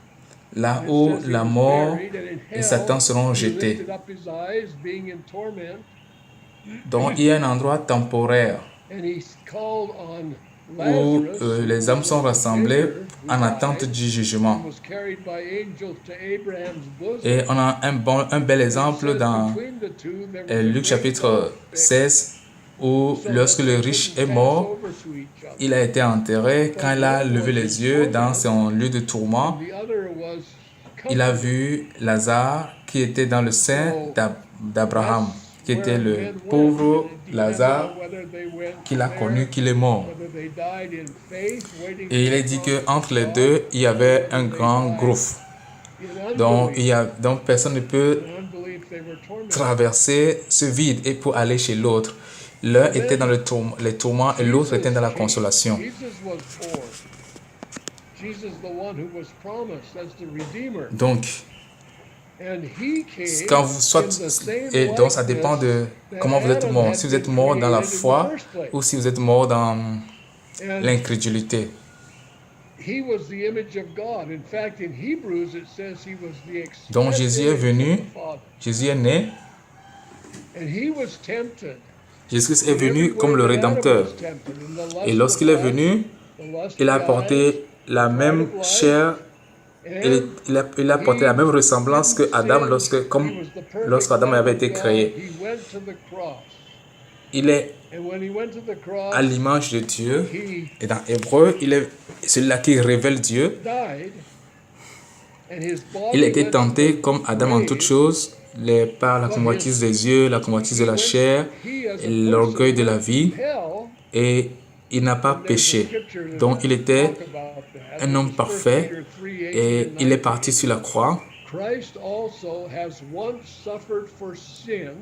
là and it où says he la was mort buried, and in et hell, Satan seront he jetés. lifted up his eyes, being in torment, Donc il y a un endroit temporaire and he called on où Lazarus, les who âmes sont was a rassemblées beggar, who en attente died, du jugement. and was carried by angels to Abraham's bosom. Et on a un bel It exemple says dans between the two, there was a Luc great chapitre gulf fixed, 16 où so lorsque that le they riche couldn't est pass mort, over to each other. il a été enterré. Quand il a levé les yeux dans son lieu de tourment, And the other was il a comforted. vu Lazare qui était dans le sein d'Abraham, qui était Where le men went, pauvre and it depended Lazare on whether they went qu'il a there, connu qu'il est mort. whether they died in faith, waiting Et il for est the dit promise qu'entre of les God, deux, il y avait un whether they grand died gouffre. in Donc, unbelief. donc personne ne peut In unbelief, they were tormented. traverser ce vide et pour aller chez l'autre. L'un était dans les tourments et l'autre était dans la consolation. Jesus was born. Jesus, the one who was promised as the Redeemer. Donc, And he came Quand vous in soit, the same et donc ça dépend de likeness comment vous êtes that mort. Adam Si had vous êtes been mort dans la created in the foi first place. ou si vous êtes mort dans And l'incrédulité. he was the image of God. In fact, in Hebrews it says he was the Donc express Jésus est image venu, of the Father. Jésus est né, And he was tempted Jésus est in every venu comme way le that Adam Rédempteur. was tempted, in the Et lust of lorsqu'il est flesh, venu, the lust il a of eyes, porté la the pride même of life, chair, and il a porté la même ressemblance didn't que Adam sin. comme He was the perfect lorsqu'Adam Lamb avait of été God. créé. He went to the cross. Il est And when he went to the cross, à l'image de Dieu. he Et dans Hébreu, il est celui-là qui révèle Dieu. died, and his body Il a été went to tenté the comme Adam en toutes grave, choses, par la but convoitise des yeux, la convoitise de la chair, he as et a l'orgueil de person la went vie, to hell. et il n'a pas And there's a péché. scripture that Donc il était talk about that. un This homme is 1 parfait, Peter 3:18 et and il est 19. parti sur la croix. Christ also has once suffered for sins,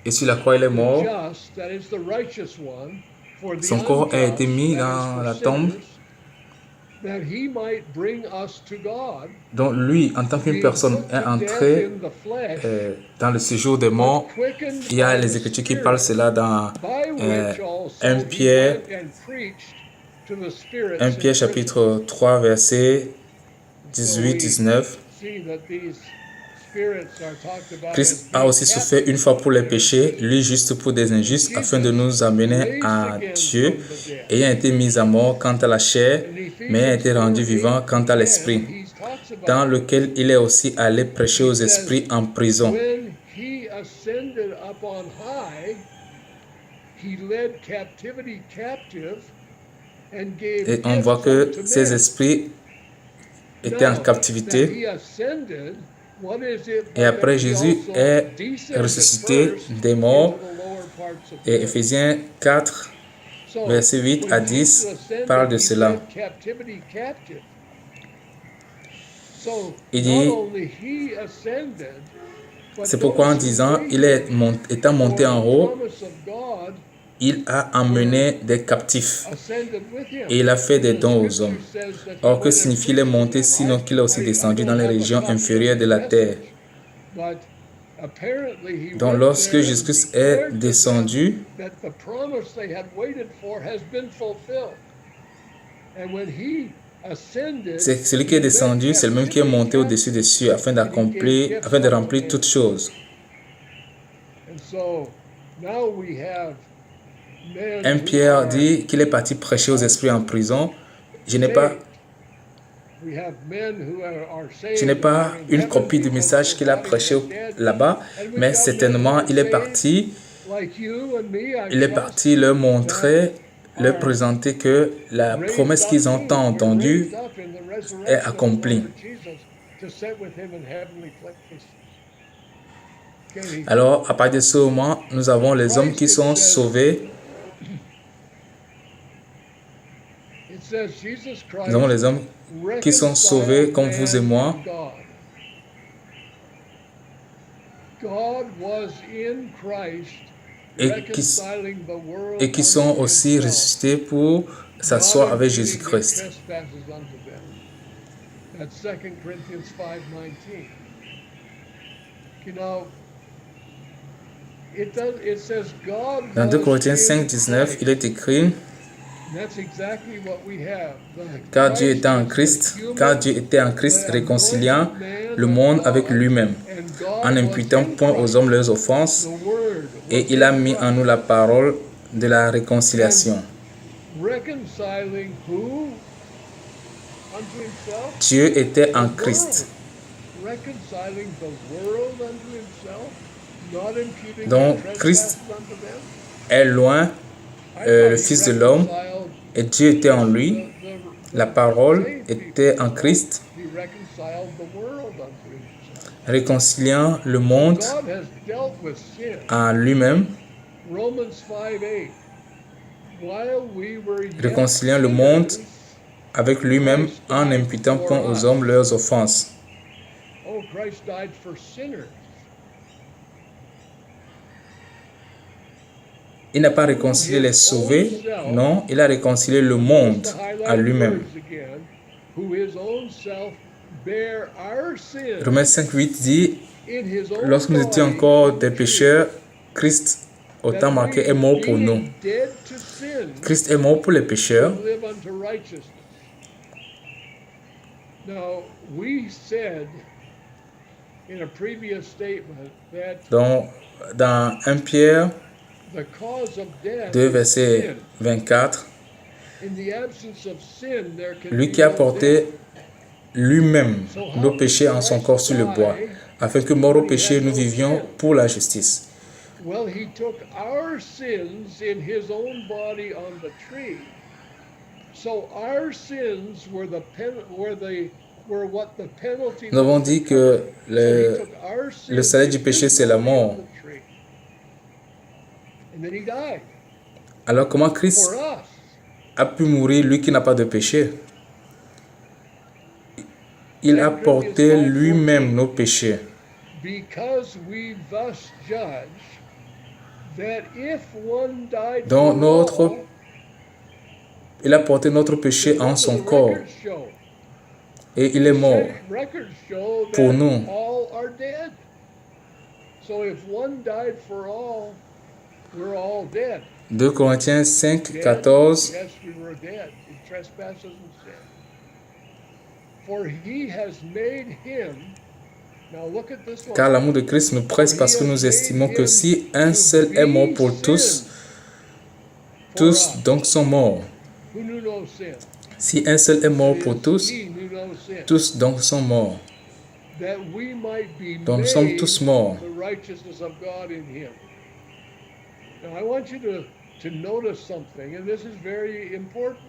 Et sur la croix, il est the mort. just, that is the righteous one, for the Son corps a été mis unjust, that dans is la for tombe. sinners, that he might bring us to God, Donc lui, en tant qu'une being personne, put est to entré death in the flesh, dans le séjour des morts. but quickened Il y a by les the Écritures qui parlent Spirit, cela dans by which also 1 he Pierre, went and preached to the spirits 1 in Pierre prison. chapitre 3, verset So 18-19. see that these spirits are talked about Christ as a being aussi souffert une fois pour les péchés, lui juste pour des injustes, afin de nous amener à Dieu, ayant été mis à mort quant à la chair, mais ayant été rendu vivant quant à l'esprit, dans lequel il est aussi allé prêcher aux esprits en prison. When he ascended up on high, he led captivity captive and gave Et on gifts voit que unto ces men. esprits étaient en Now, that captivité. he ascended, what is it but Et après, that he Jésus also est descended ressuscité first des morts. into the lower parts of Et the earth. Éphésiens 4, So, versets 8 when à Jesus 10 ascended, parle de he cela. led captivity captive. So, Il not dit, only he ascended, but c'est pourquoi en those who disant, il est étant monté en for the haut, promise of God il a emmené des captifs ascended with him. et il a fait des The dons aux scripture hommes. says that he Or que went and signifie il est preached monté, to them. sinon qu'il est aussi descendu dans les I don't régions have a copy inférieures of de the la terre. message, but apparently he Donc went lorsque there and Jésus declared est to them descendu, that the promise they had waited for has been fulfilled. And when he ascended, c'est celui qui est descendu, c'est le même qui est monté au-dessus des cieux afin d'accomplir, afin de remplir toutes choses. And so now we have men 1 who Pierre are dit qu'il est parti prêcher aux esprits en prison. Je n'ai pas, saved. We have men who are saved je n'ai pas and are in une heaven copie du because message their qu'il a bodies prêché are dead. là-bas, And we've mais got men certainement who are il est saved, parti, like you and me, I il est trust, parti leur montrer, that leur are présenter que la raised promesse up qu'ils ont too. tant We're entendue raised up in the resurrection est of the accomplie. Lord Jesus to sit with him in heavenly places. Okay. Alors, à partir de ce moment, nous avons les hommes qui sont sauvés. It says Jesus Christ Nous avons les hommes qui sont sauvés comme vous et moi. God was in Christ reconciling the world Et qui sont unto aussi himself, ressuscités pour s'asseoir not avec imputing Jésus-Christ. their trespasses unto them. That's 2 Corinthians 5:19. You know, it says God Dans 2 was Corinthiens in 5, 19, Christ. il est écrit, That's exactly what we have. car Dieu était en Christ, car Dieu était en Christ réconciliant le monde avec lui-même, en n'imputant point aux hommes leurs offenses, et il a mis en nous la parole de la réconciliation. Reconciling who unto himself? Dieu était en Christ. Reconciling the world unto himself, not imputing Donc, their Christ trespasses unto them. est loin, le Fils de l'homme, et Dieu était en lui. La parole était en Christ, He reconciled the world unto himself. réconciliant le monde God has dealt with sin. en lui-même, Romans 5:8. While we were yet réconciliant le monde sinners, avec lui-même en n'imputant point aux hommes leurs offenses. oh, Christ died for sinners. Il n'a pas réconcilié les sauvés, non, il a réconcilié le monde To highlight à lui-même. words again, who his own self bear our sins Romains 5:8 dit, in his own lorsque nous étions body encore on the des tree, pécheurs, Christ, au that temps marqué, est we, mort pour nous. being dead to sin, Christ est mort pour les pécheurs. should live unto righteousness. Now, we said in a previous statement that Donc, dans 1 Pierre the cause of death 2, is verset sin. 24, In the absence of sin, there can lui be qui a no porté death. lui-même nos péchés en son corps sur le bois, afin que mort au péché, nous vivions pour la justice. Well, he took our sins in his own body on the tree. So our sins were what the penalty. Nous avons dit que le salaire du péché, c'est la mort. And then he died Alors comment Christ for us. a pu mourir, lui qui n'a pas de péché? Il a porté lui-même nos péchés. Because we thus judge that if one died Donc for all, il a porté notre péché en son the corps records show. et il est mort. Records show Pour that nous. all are dead. So if one died for all, we're all dead. 2 Corinthiens 5, Dead? 14. Yes, we were dead in trespasses and sin. For he has made him. Now look at this one. Car l'amour de Christ nous presse parce que nous estimons que si un seul est mort pour tous, tous donc sont morts. Who knew no sin? Si un seul est mort pour tous, He knew no sin. tous donc sont morts. That we might be Donc nous sommes made tous morts. the righteousness of God in him. Now I want you to notice something, and this is very important.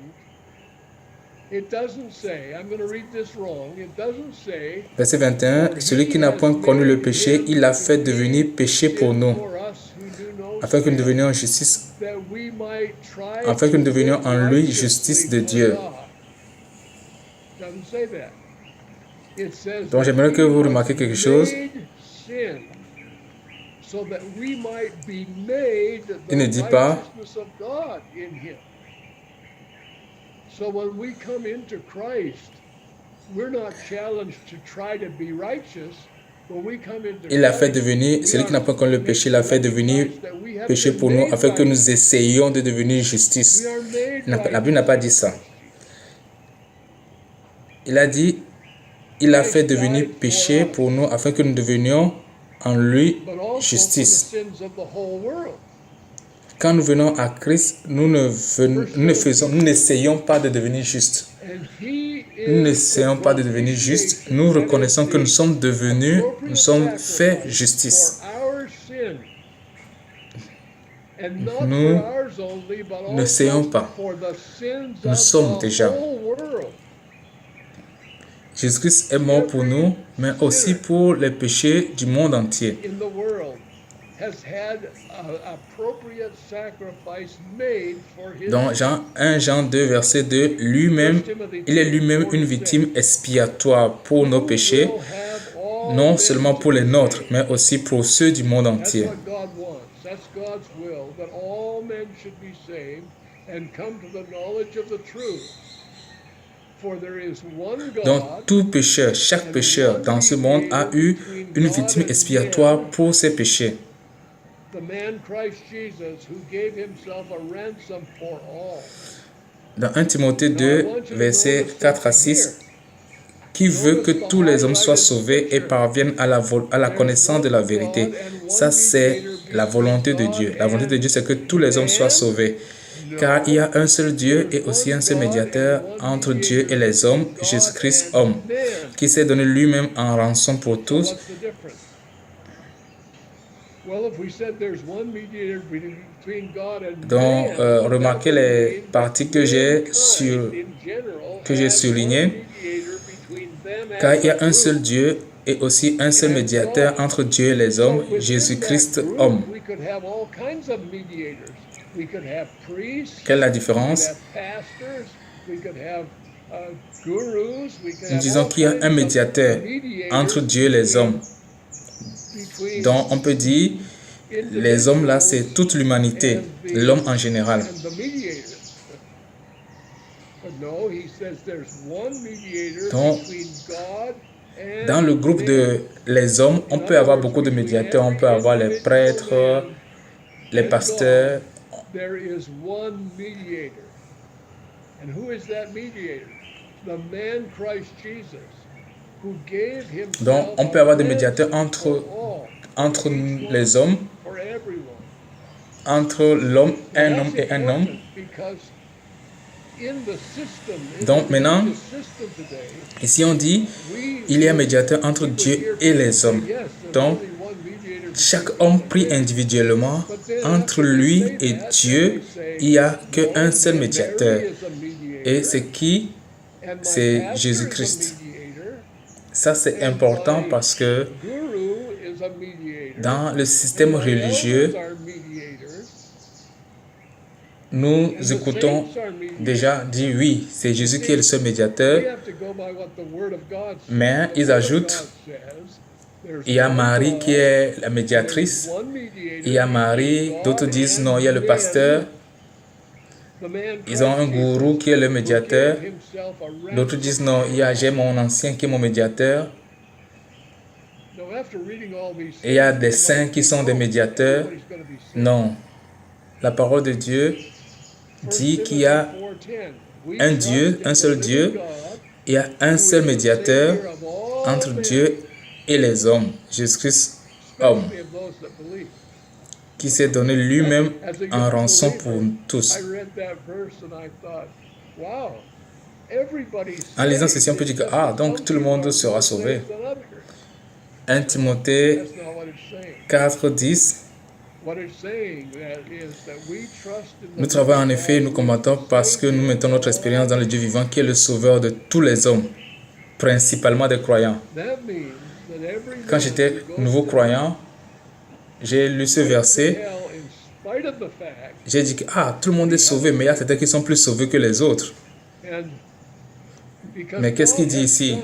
It doesn't say, I'm going to read this wrong, it doesn't say, Verset 21. Celui qui n'a point connu le péché, il l'a fait devenir péché pour nous, for us who do no afin que nous sin, devenions en justice, that we might try afin que nous to devenions live en lui righteously justice de for Dieu. God. Doesn't say that. It says Donc j'aimerais que vous remarquiez quelque chose. made sin, so that we might be made the Il ne dit pas righteousness of God in him. So when we come into Christ, we're not challenged to try to be righteous. When we come into il l'a fait Christ, devenir, celui qui n'a pas connu le péché, l'a fait devenir péché pour nous, afin que nous essayions de devenir justice. we are made La Bible n'a pas dit ça. Il a dit, il a fait devenir péché pour nous, afin que nous devenions en lui but also for the justice. sins of the whole world. Quand nous venons à Christ, nous n'essayons pas de devenir justes. And he Nous is n'essayons pas de devenir justes. Nous reconnaissons que nous sommes devenus, nous sommes faits justice. for our sin. And not Nous for ours only, but n'essayons also pas. for the sins Nous of sommes the déjà. whole world. Jésus-Christ est mort pour nous, mais aussi pour les péchés du monde entier. In the world has had a appropriate sacrifice made for his Dans Jean 1 Jean 2, verset 2, lui-même, il est lui-même une victime expiatoire pour nos péchés, will have all non men seulement pour les nôtres, mais aussi pour ceux du monde That's entier. what God wants. That's God's will, that all men should be saved and come to the knowledge of the truth. For there is one Donc God, tout pécheur, chaque pécheur dans ce monde a eu une victime expiatoire pour ses péchés. the man Christ Jesus, who gave himself a ransom for all. Dans 1 Timothée 2, versets 4 à 6, qui veut que tous les hommes soient sauvés et parviennent à la connaissance de la vérité. Ça, c'est la volonté de Dieu. La volonté de Dieu, c'est que tous les hommes soient sauvés. Car il y a un seul Dieu et aussi un seul médiateur entre Dieu et les hommes, Jésus-Christ, homme, qui s'est donné lui-même en rançon pour tous. What's the difference? Well, if we said there's one mediator between God and Donc, man, remarquez les parties que j'ai soulignées. Car il y a un seul Dieu et aussi un seul médiateur entre Dieu et les hommes, Jésus-Christ, homme. Quelle est la différence? Nous disons qu'il y a un médiateur entre Dieu et les hommes. Donc, on peut dire, les hommes là, c'est toute l'humanité, l'homme en général. No, he says there's one mediator Donc, between God and dans le groupe de les hommes, on peut avoir beaucoup de médiateurs. On peut avoir les prêtres, les pasteurs. there is one mediator. And who is that mediator? The man Christ Jesus, who gave himself Donc, on peut avoir des a médiateurs ransom entre for entre all, les hommes, for everyone. entre l'homme, un Now, homme that's et un homme. important because in the system, Donc maintenant, the system today, ici on dit, il y a un médiateur entre Dieu et les hommes. Donc, chaque homme prie individuellement. Entre lui et Dieu, il n'y a qu'un seul médiateur. Et c'est qui? C'est Jésus-Christ. Ça, c'est important parce que dans le système religieux, nous écoutons déjà dire oui, c'est Jésus qui est le seul médiateur. Mais ils ajoutent, il y a Marie qui est la médiatrice. Il y a Marie, d'autres disent non, il y a le pasteur. Ils ont un gourou qui est le médiateur. D'autres disent non, j'ai mon ancien qui est mon médiateur. Et il y a des saints qui sont des médiateurs. Non. La parole de Dieu dit qu'il y a un Dieu, un seul Dieu. Il y a un seul médiateur entre Dieu et les hommes. Jésus-Christ, homme, qui s'est donné lui-même en rançon pour tous. En lisant ceci, on peut dire que donc tout le monde sera sauvé. 1 Timothée 4, 10. Nous travaillons en effet, nous combattons parce que nous mettons notre expérience dans le Dieu vivant qui est le sauveur de tous les hommes, principalement des croyants. Quand j'étais nouveau croyant, j'ai lu ce verset. J'ai dit que tout le monde est sauvé, mais il y a certains qui sont plus sauvés que les autres. Mais qu'est-ce qu'il dit ici?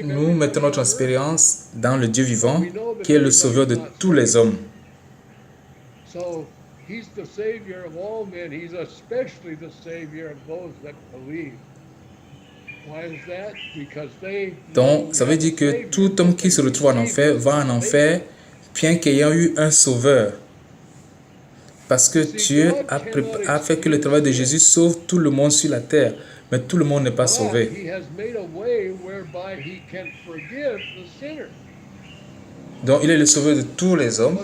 Nous mettons notre expérience dans le Dieu vivant, qui est le sauveur de tous les hommes. Donc, ça veut dire que tout homme qui se retrouve en enfer va en enfer, bien qu'ayant eu un sauveur. Parce que Dieu a fait que le travail de Jésus sauve tout le monde sur la terre. Mais tout le monde n'est pas sauvé. Donc, il est le sauveur de tous les hommes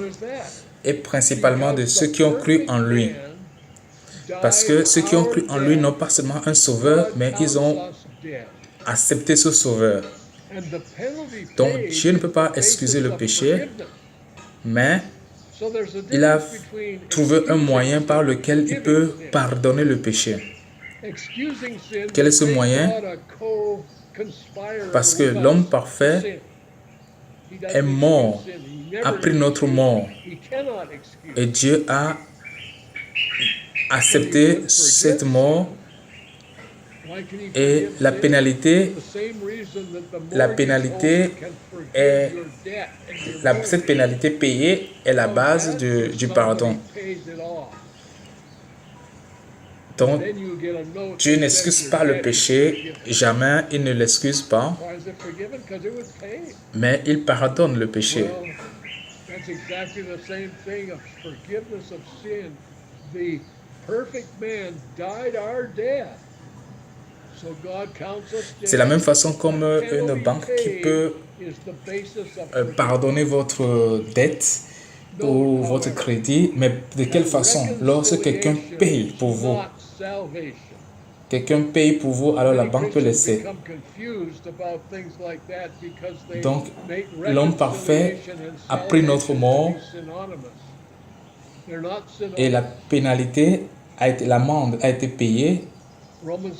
et principalement de ceux qui ont cru en lui. Parce que ceux qui ont cru en lui n'ont pas seulement un sauveur, mais ils ont accepté ce sauveur. Donc, Dieu ne peut pas excuser le péché, mais il a trouvé un moyen par lequel il peut pardonner le péché. Quel est ce moyen? Parce que l'homme parfait est mort, a pris notre mort. Et Dieu a accepté cette mort. Et la pénalité est, cette pénalité payée est la base du pardon. Donc, Dieu n'excuse pas le péché, jamais il ne l'excuse pas, mais il pardonne le péché. C'est la même façon comme une banque qui peut pardonner votre dette ou votre crédit, mais de quelle façon? Lorsque quelqu'un paye pour vous. Quelqu'un paye pour vous, alors la banque peut laisser. Donc, l'homme parfait a pris notre mort et la pénalité, l'amende a été payée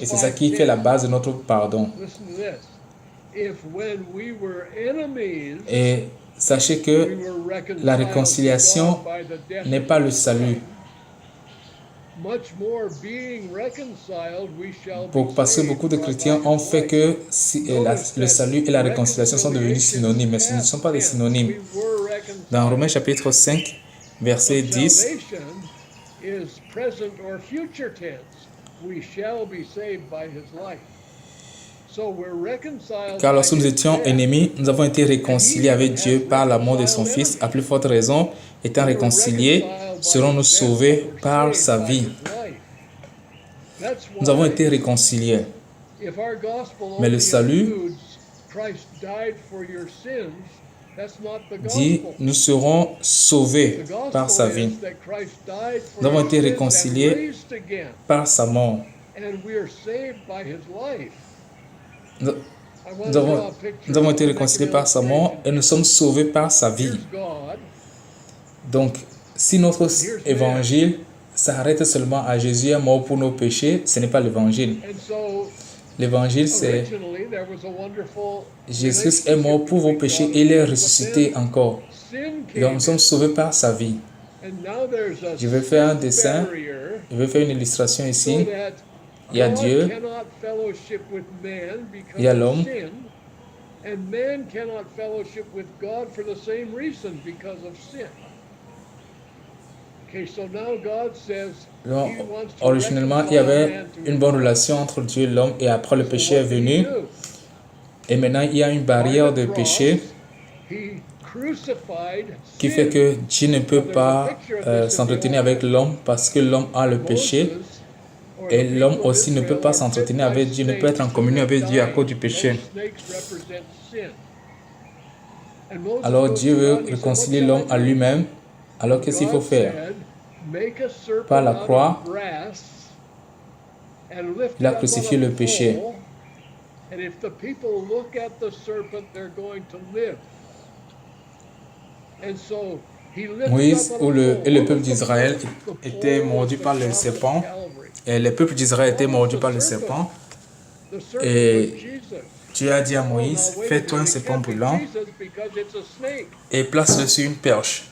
et c'est ça qui fait la base de notre pardon. Et sachez que la réconciliation n'est pas le salut. Parce que beaucoup de chrétiens ont fait que le salut et la réconciliation sont devenus synonymes, mais ce ne sont pas des synonymes. Dans Romains chapitre 5, verset 10, we shall be saved by his life. So we're reconciled Car by lorsque nous his étions death. ennemis, nous avons été réconciliés avec Dieu par la mort de son Fils. À plus forte raison, étant réconciliés, serons-nous sauvés par sa vie. Nous avons été réconciliés. Mais le salut dit, nous serons sauvés par sa vie. Nous avons été réconciliés par sa mort. Nous avons été réconciliés par sa mort et nous sommes sauvés par sa vie. Donc, si notre évangile s'arrête seulement à Jésus est mort pour nos péchés, ce n'est pas l'évangile. L'évangile, c'est Jésus est mort pour vos péchés et il est ressuscité encore. Donc, nous sommes sauvés par sa vie. Je vais faire un dessin, je vais faire une illustration ici. Il y a Dieu, il y a l'homme, donc, originellement, il y avait une bonne relation entre Dieu et l'homme et après le péché est venu. Et maintenant, il y a une barrière de péché qui fait que Dieu ne peut pas s'entretenir avec l'homme parce que l'homme a le péché. Et l'homme aussi ne peut pas s'entretenir avec Dieu, ne peut être en communion avec Dieu à cause du péché. Alors Dieu veut réconcilier l'homme à lui-même. Alors qu'est-ce qu'il faut faire? Par la croix, il a crucifié le péché. Moïse et le peuple d'Israël étaient mordus par le serpent. Et le peuple d'Israël était mordu par le serpent. Et Dieu a dit à Moïse, fais-toi un serpent brûlant et place-le sur une perche.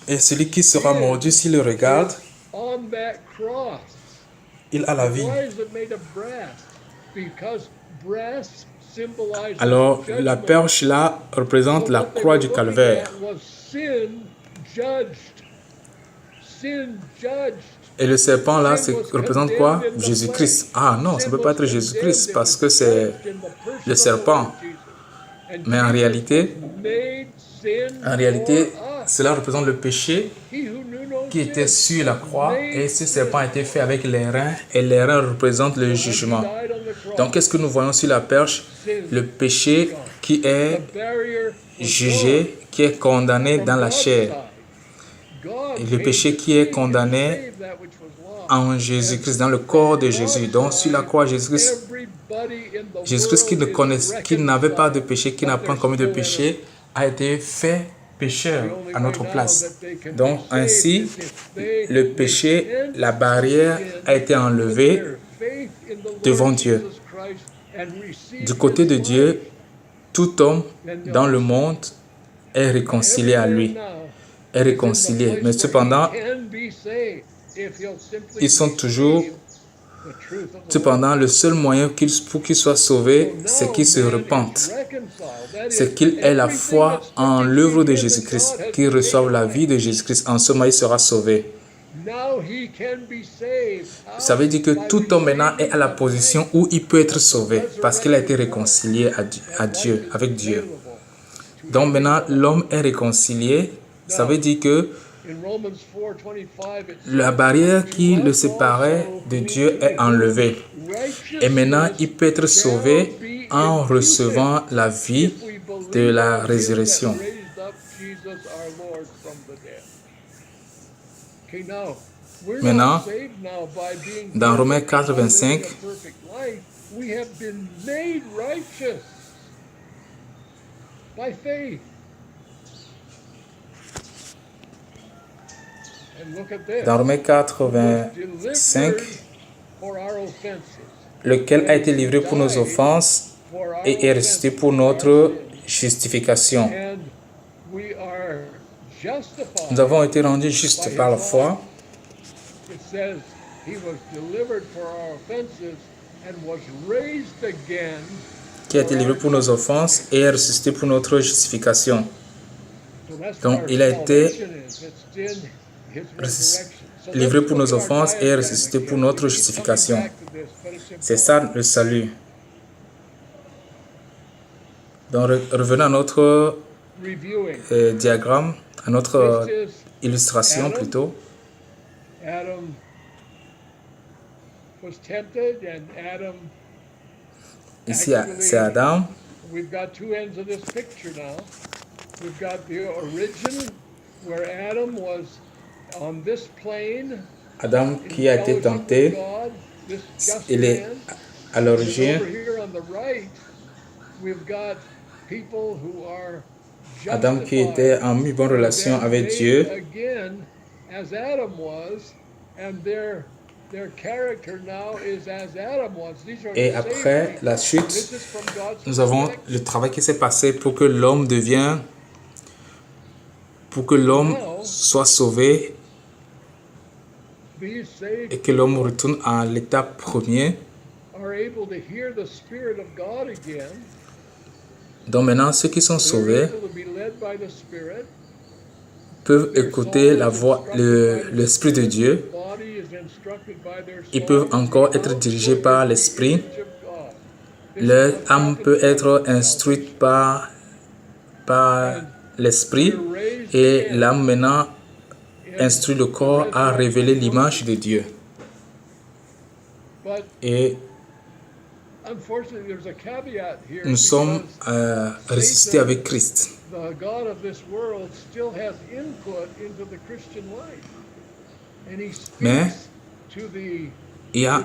Et celui qui sera mordu, s'il le regarde, il a la vie. Alors, la perche là représente la croix du calvaire. Et le serpent là, représente quoi? Jésus-Christ. Ah non, ça ne peut pas être Jésus-Christ parce que c'est le serpent. Mais en réalité, cela représente le péché qui était sur la croix et ce serpent a été fait avec les reins et les reins représentent le jugement. Donc, qu'est-ce que nous voyons sur la perche? Le péché qui est jugé, qui est condamné dans la chair. Et le péché qui est condamné en Jésus-Christ, dans le corps de Jésus. Donc, sur la croix, Jésus-Christ qui n'avait pas de péché, qui n'a pas commis de péché, a été fait pécheur à notre place. Donc, ainsi, le péché, la barrière a été enlevée devant Dieu. Du côté de Dieu, tout homme dans le monde est réconcilié à lui. Est réconcilié. Mais cependant, ils sont toujours... Cependant, le seul moyen pour qu'ils soient sauvés, c'est qu'ils se repentent. C'est qu'ils aient la foi en l'œuvre de Jésus-Christ, qu'ils reçoivent la vie de Jésus-Christ. En ce moment, il sera sauvé. Ça veut dire que tout homme maintenant est à la position où il peut être sauvé parce qu'il a été réconcilié à Dieu, avec Dieu. Donc maintenant, l'homme est réconcilié. Ça veut dire que la barrière qui le séparait de Dieu est enlevée. Et maintenant, il peut être sauvé en recevant la vie de la résurrection. Maintenant, dans Romains 4, 25, dans Romains 4, 25, lequel a été livré pour nos offenses et est ressuscité pour notre justification. Nous avons été rendus justes par la foi. Qui a été livré pour nos offenses et est ressuscité pour notre justification. Donc, il a été livré pour nos offenses et est ressuscité pour notre justification. C'est ça le salut. Donc revenons à notre diagramme, à notre illustration plutôt. Adam was tempted and Adam Ici, c'est Adam. we've got two ends of this picture now. We've got the origin where Adam was on this plane. Adam qui a été tenté, God, this just il est man. à l'origine. Over here on the right, we've got people who are Adam qui était en muy bonne relation avec Dieu. Again, as Adam was, and their character now is as Adam was. These are Et the same après people. la chute, This is from God's nous avons perspective. le travail qui s'est passé pour que l'homme devienne, pour que l'homme soit sauvé These saved et que l'homme retourne à l'état premier. are able to hear the Spirit of God again. Donc maintenant, ceux qui sont They're sauvés able to be led by the Spirit. peuvent écouter la voix, l'Esprit de Dieu. Their body is instructed by their Ils soul. peuvent encore être dirigés par l'Esprit. Image of God. Leur âme peut être instruite par l'Esprit. Et l'âme maintenant instruit le corps à révéler l'image de Dieu. But Et unfortunately, there's a caveat here. nous sommes because ressuscités avec Christ. the God of this world still has input into the Christian life. And he Mais speaks to the il y a,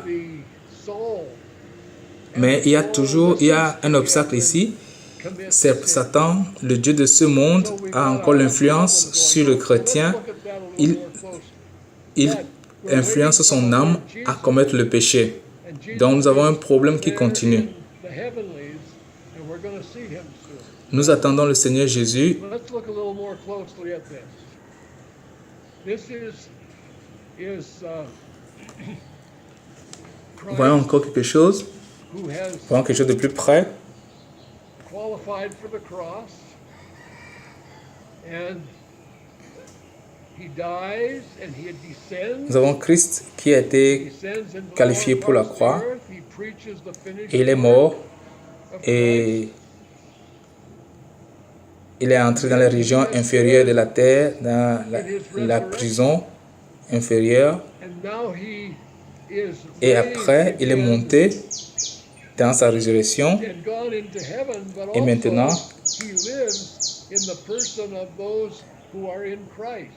soul. mais il y a toujours un obstacle ici. C'est Satan, le Dieu de ce monde, a encore l'influence sur le chrétien. Il influence son âme à commettre le péché. Donc nous avons un problème qui continue. Nous attendons le Seigneur Jésus. Let's look a little more closely at this. This is Voyons Christ encore quelque chose. who has Voyons quelque chose de plus près. qualified for the cross, and he dies and he descends. Nous avons Christ qui a été Descends into the qualifié lower pour la parts of the croix. earth. He preaches the finished Et il est work mort. of Et Christ. il est entré dans les régions inférieures de la terre, dans la prison inférieure. And now he is Et raised après, il est again monté dans sa résurrection. and gone into heaven, but Et maintenant, also he lives in the person of those who are in Christ.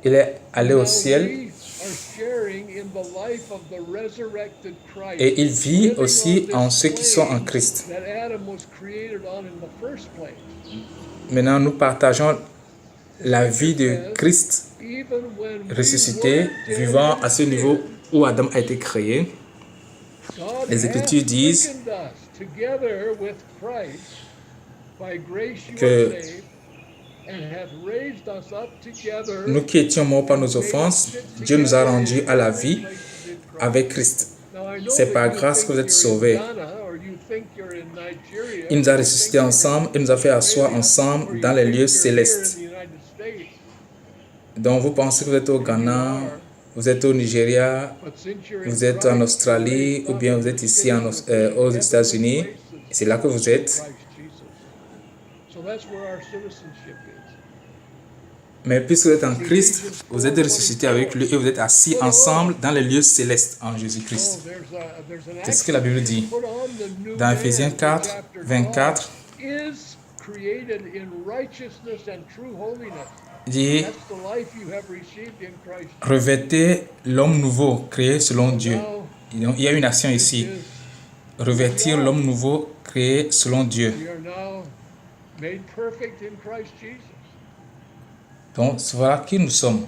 il est allé au Now ciel we are sharing in the life of the resurrected Christ, et il vit living aussi on en this ceux qui sont en plane Christ. that Adam was created on in the first place. Maintenant, nous partageons la vie de Christ Even when we ressuscité, weren't dead vivant in à ce sin, niveau où Adam a été créé. God Les has Écritures disent quickened us together with Christ. By grace you que are saved, and hath raised us up together. nous qui étions morts par nos offenses, Dieu nous a rendus à la vie avec Christ. C'est par grâce que vous êtes sauvés. Il nous a ressuscités ensemble et nous a fait asseoir ensemble dans les lieux célestes. Donc vous pensez que vous êtes au Ghana, vous êtes au Nigeria, vous êtes en Australie ou bien vous êtes ici aux États-Unis. C'est là que vous êtes. Mais puisque vous êtes en Christ, vous êtes ressuscité avec lui et vous êtes assis ensemble dans les lieux célestes en Jésus-Christ. C'est ce que la Bible dit. Dans Ephésiens 4, 24, il dit « Revêtez l'homme nouveau créé selon Dieu ». Il y a une action ici. Revêtir l'homme nouveau créé selon Dieu. Donc, voilà qui nous sommes.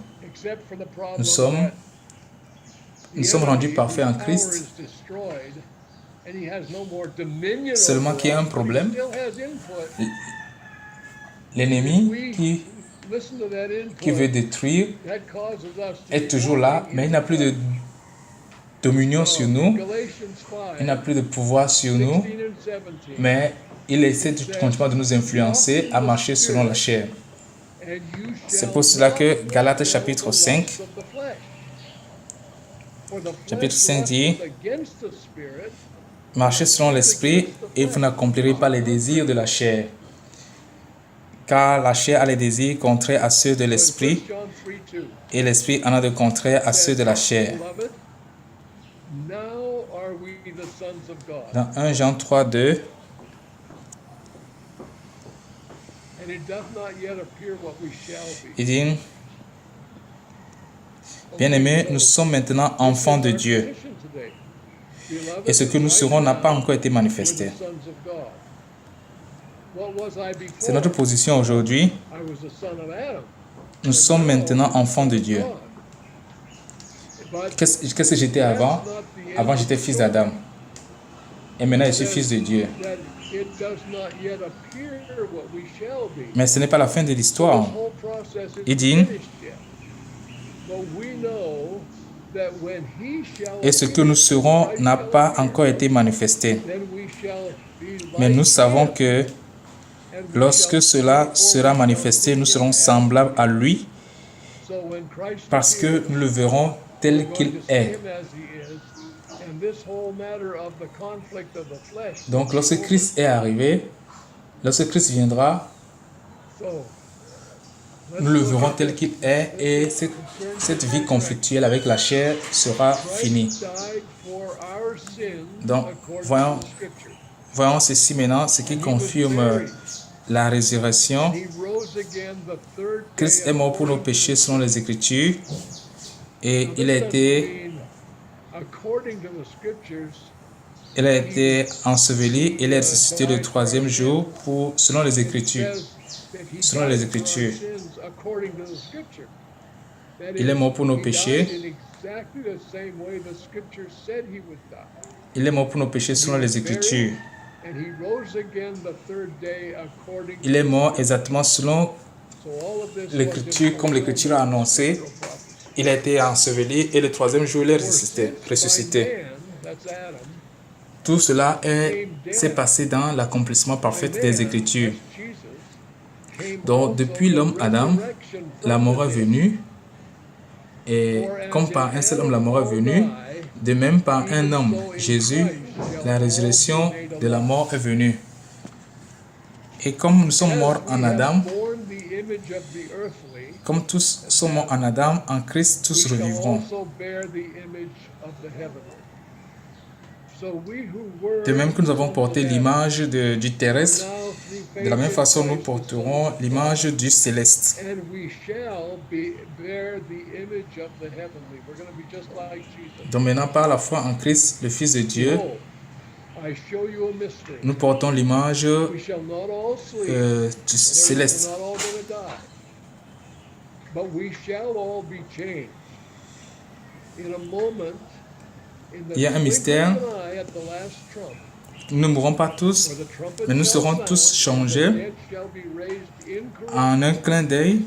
Nous sommes rendus parfaits en Christ. Seulement qu'il y a un problème. L'ennemi qui veut détruire est toujours là, mais il n'a plus de dominion sur nous. Il n'a plus de pouvoir sur nous, mais il essaie continuellement de nous influencer à marcher selon la chair. C'est pour cela que Galates chapitre 5 Chapitre 5 dit, marchez selon l'esprit et vous n'accomplirez pas les désirs de la chair. Car la chair a les désirs contraires à ceux de l'esprit et l'esprit en a de contraires à ceux de la chair. Dans 1 Jean 3, 2, il dit, bien-aimés, nous sommes maintenant enfants de Dieu. Et ce que nous serons n'a pas encore été manifesté. C'est notre position aujourd'hui. Nous sommes maintenant enfants de Dieu. Qu'est-ce que j'étais avant? Avant, j'étais fils d'Adam. Et maintenant, je suis fils de Dieu. Mais ce n'est pas la fin de l'histoire. Il dit, et ce que nous serons n'a pas encore été manifesté. Mais nous savons que lorsque cela sera manifesté, nous serons semblables à lui parce que nous le verrons tel qu'il est. Donc, lorsque Christ est arrivé, lorsque Christ viendra, nous le verrons tel qu'il est et cette vie conflictuelle avec la chair sera finie. Donc, voyons ceci maintenant, ce qui confirme la résurrection. Christ est mort pour nos péchés selon les Écritures et il a été enseveli, il est ressuscité le troisième jour selon les Écritures. Selon les Écritures. Il est mort pour nos péchés. Il est mort pour nos péchés selon les Écritures. Il est mort exactement selon l'Écriture, comme l'Écriture a annoncé. Il a été enseveli et le troisième jour, il est ressuscité. Tout cela s'est passé dans l'accomplissement parfait des Écritures. Donc, depuis l'homme Adam, la mort est venue. Et comme par un seul homme, la mort est venue, de même par un homme, Jésus, la résurrection de la mort est venue. Et comme nous sommes morts en Adam, comme tous sommes morts en Adam, en Christ, tous revivront. De même que nous avons porté l'image du terrestre, de la même façon nous porterons l'image du céleste. Donc maintenant, par la foi en Christ, le Fils de Dieu, nous portons l'image du céleste. Il y a un mystère. Nous ne mourrons pas tous, mais nous serons tous changés en un clin d'œil.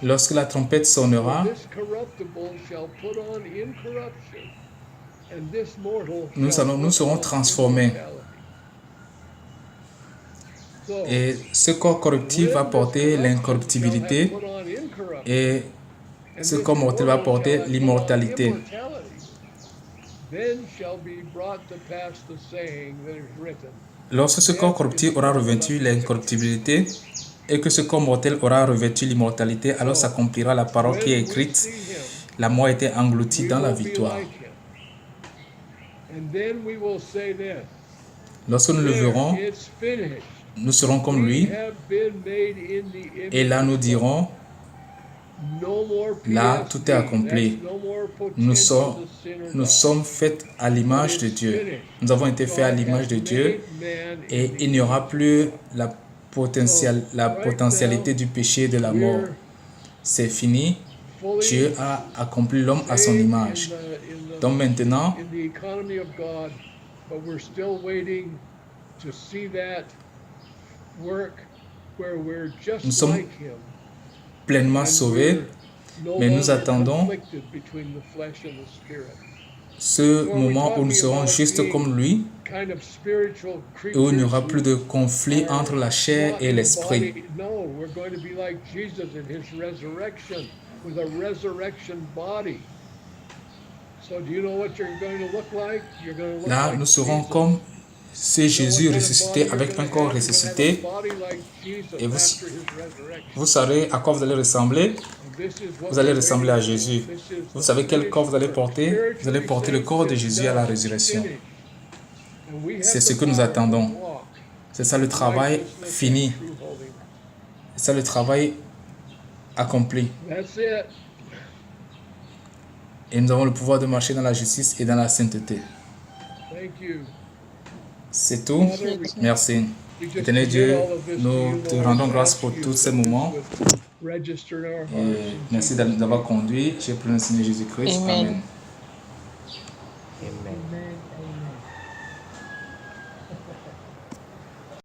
Lorsque la trompette sonnera, nous serons transformés. Et ce corps corruptible va porter l'incorruptibilité et ce corps mortel va porter l'immortalité. Lorsque ce corps corruptible aura revêtu l'incorruptibilité et que ce corps mortel aura revêtu l'immortalité, alors s'accomplira la parole qui est écrite. La mort était engloutie dans la victoire. Lorsque nous le verrons, nous serons comme lui. Et là, nous dirons, là, tout est accompli. Nous sommes faits à l'image de Dieu. Nous avons été faits à l'image de Dieu et il n'y aura plus la potentialité du péché et de la mort. C'est fini. Dieu a accompli l'homme à son image. Donc maintenant, nous sommes pleinement sauvés, mais nous attendons ce moment où nous serons juste comme lui et où il n'y aura plus de conflit entre la chair et l'esprit. So do you know what you're going to look like? You're going to look Là, like nous serons Jesus. comme ce You know Jésus what kind of ressuscité body you're avec gonna un corps have? You're gonna have a ressuscité. body like Jesus Et vous, after his resurrection. vous saurez à quoi vous allez ressembler. And this is what Vous allez we're ressembler à waiting for. Jésus. This is Vous the savez quel corps vous allez finished work. porter? Vous allez porter le corps de Jésus à la résurrection. And we have C'est ce the que nous power to attendons. walk C'est ça le in travail righteousness and fini. true holiness. C'est ça le travail accompli. That's it. Et nous avons le pouvoir de marcher dans la justice et dans la sainteté. Thank you. C'est tout. Father, we Merci. just Éternel commit Dieu, all of this to nous you, te Lord. rendons We grâce ask pour you tous to ces do moments. with register in our hearts. Et merci d'avoir conduit. J'ai pris le Seigneur Jésus-Christ. Amen. Amen. Amen. Amen.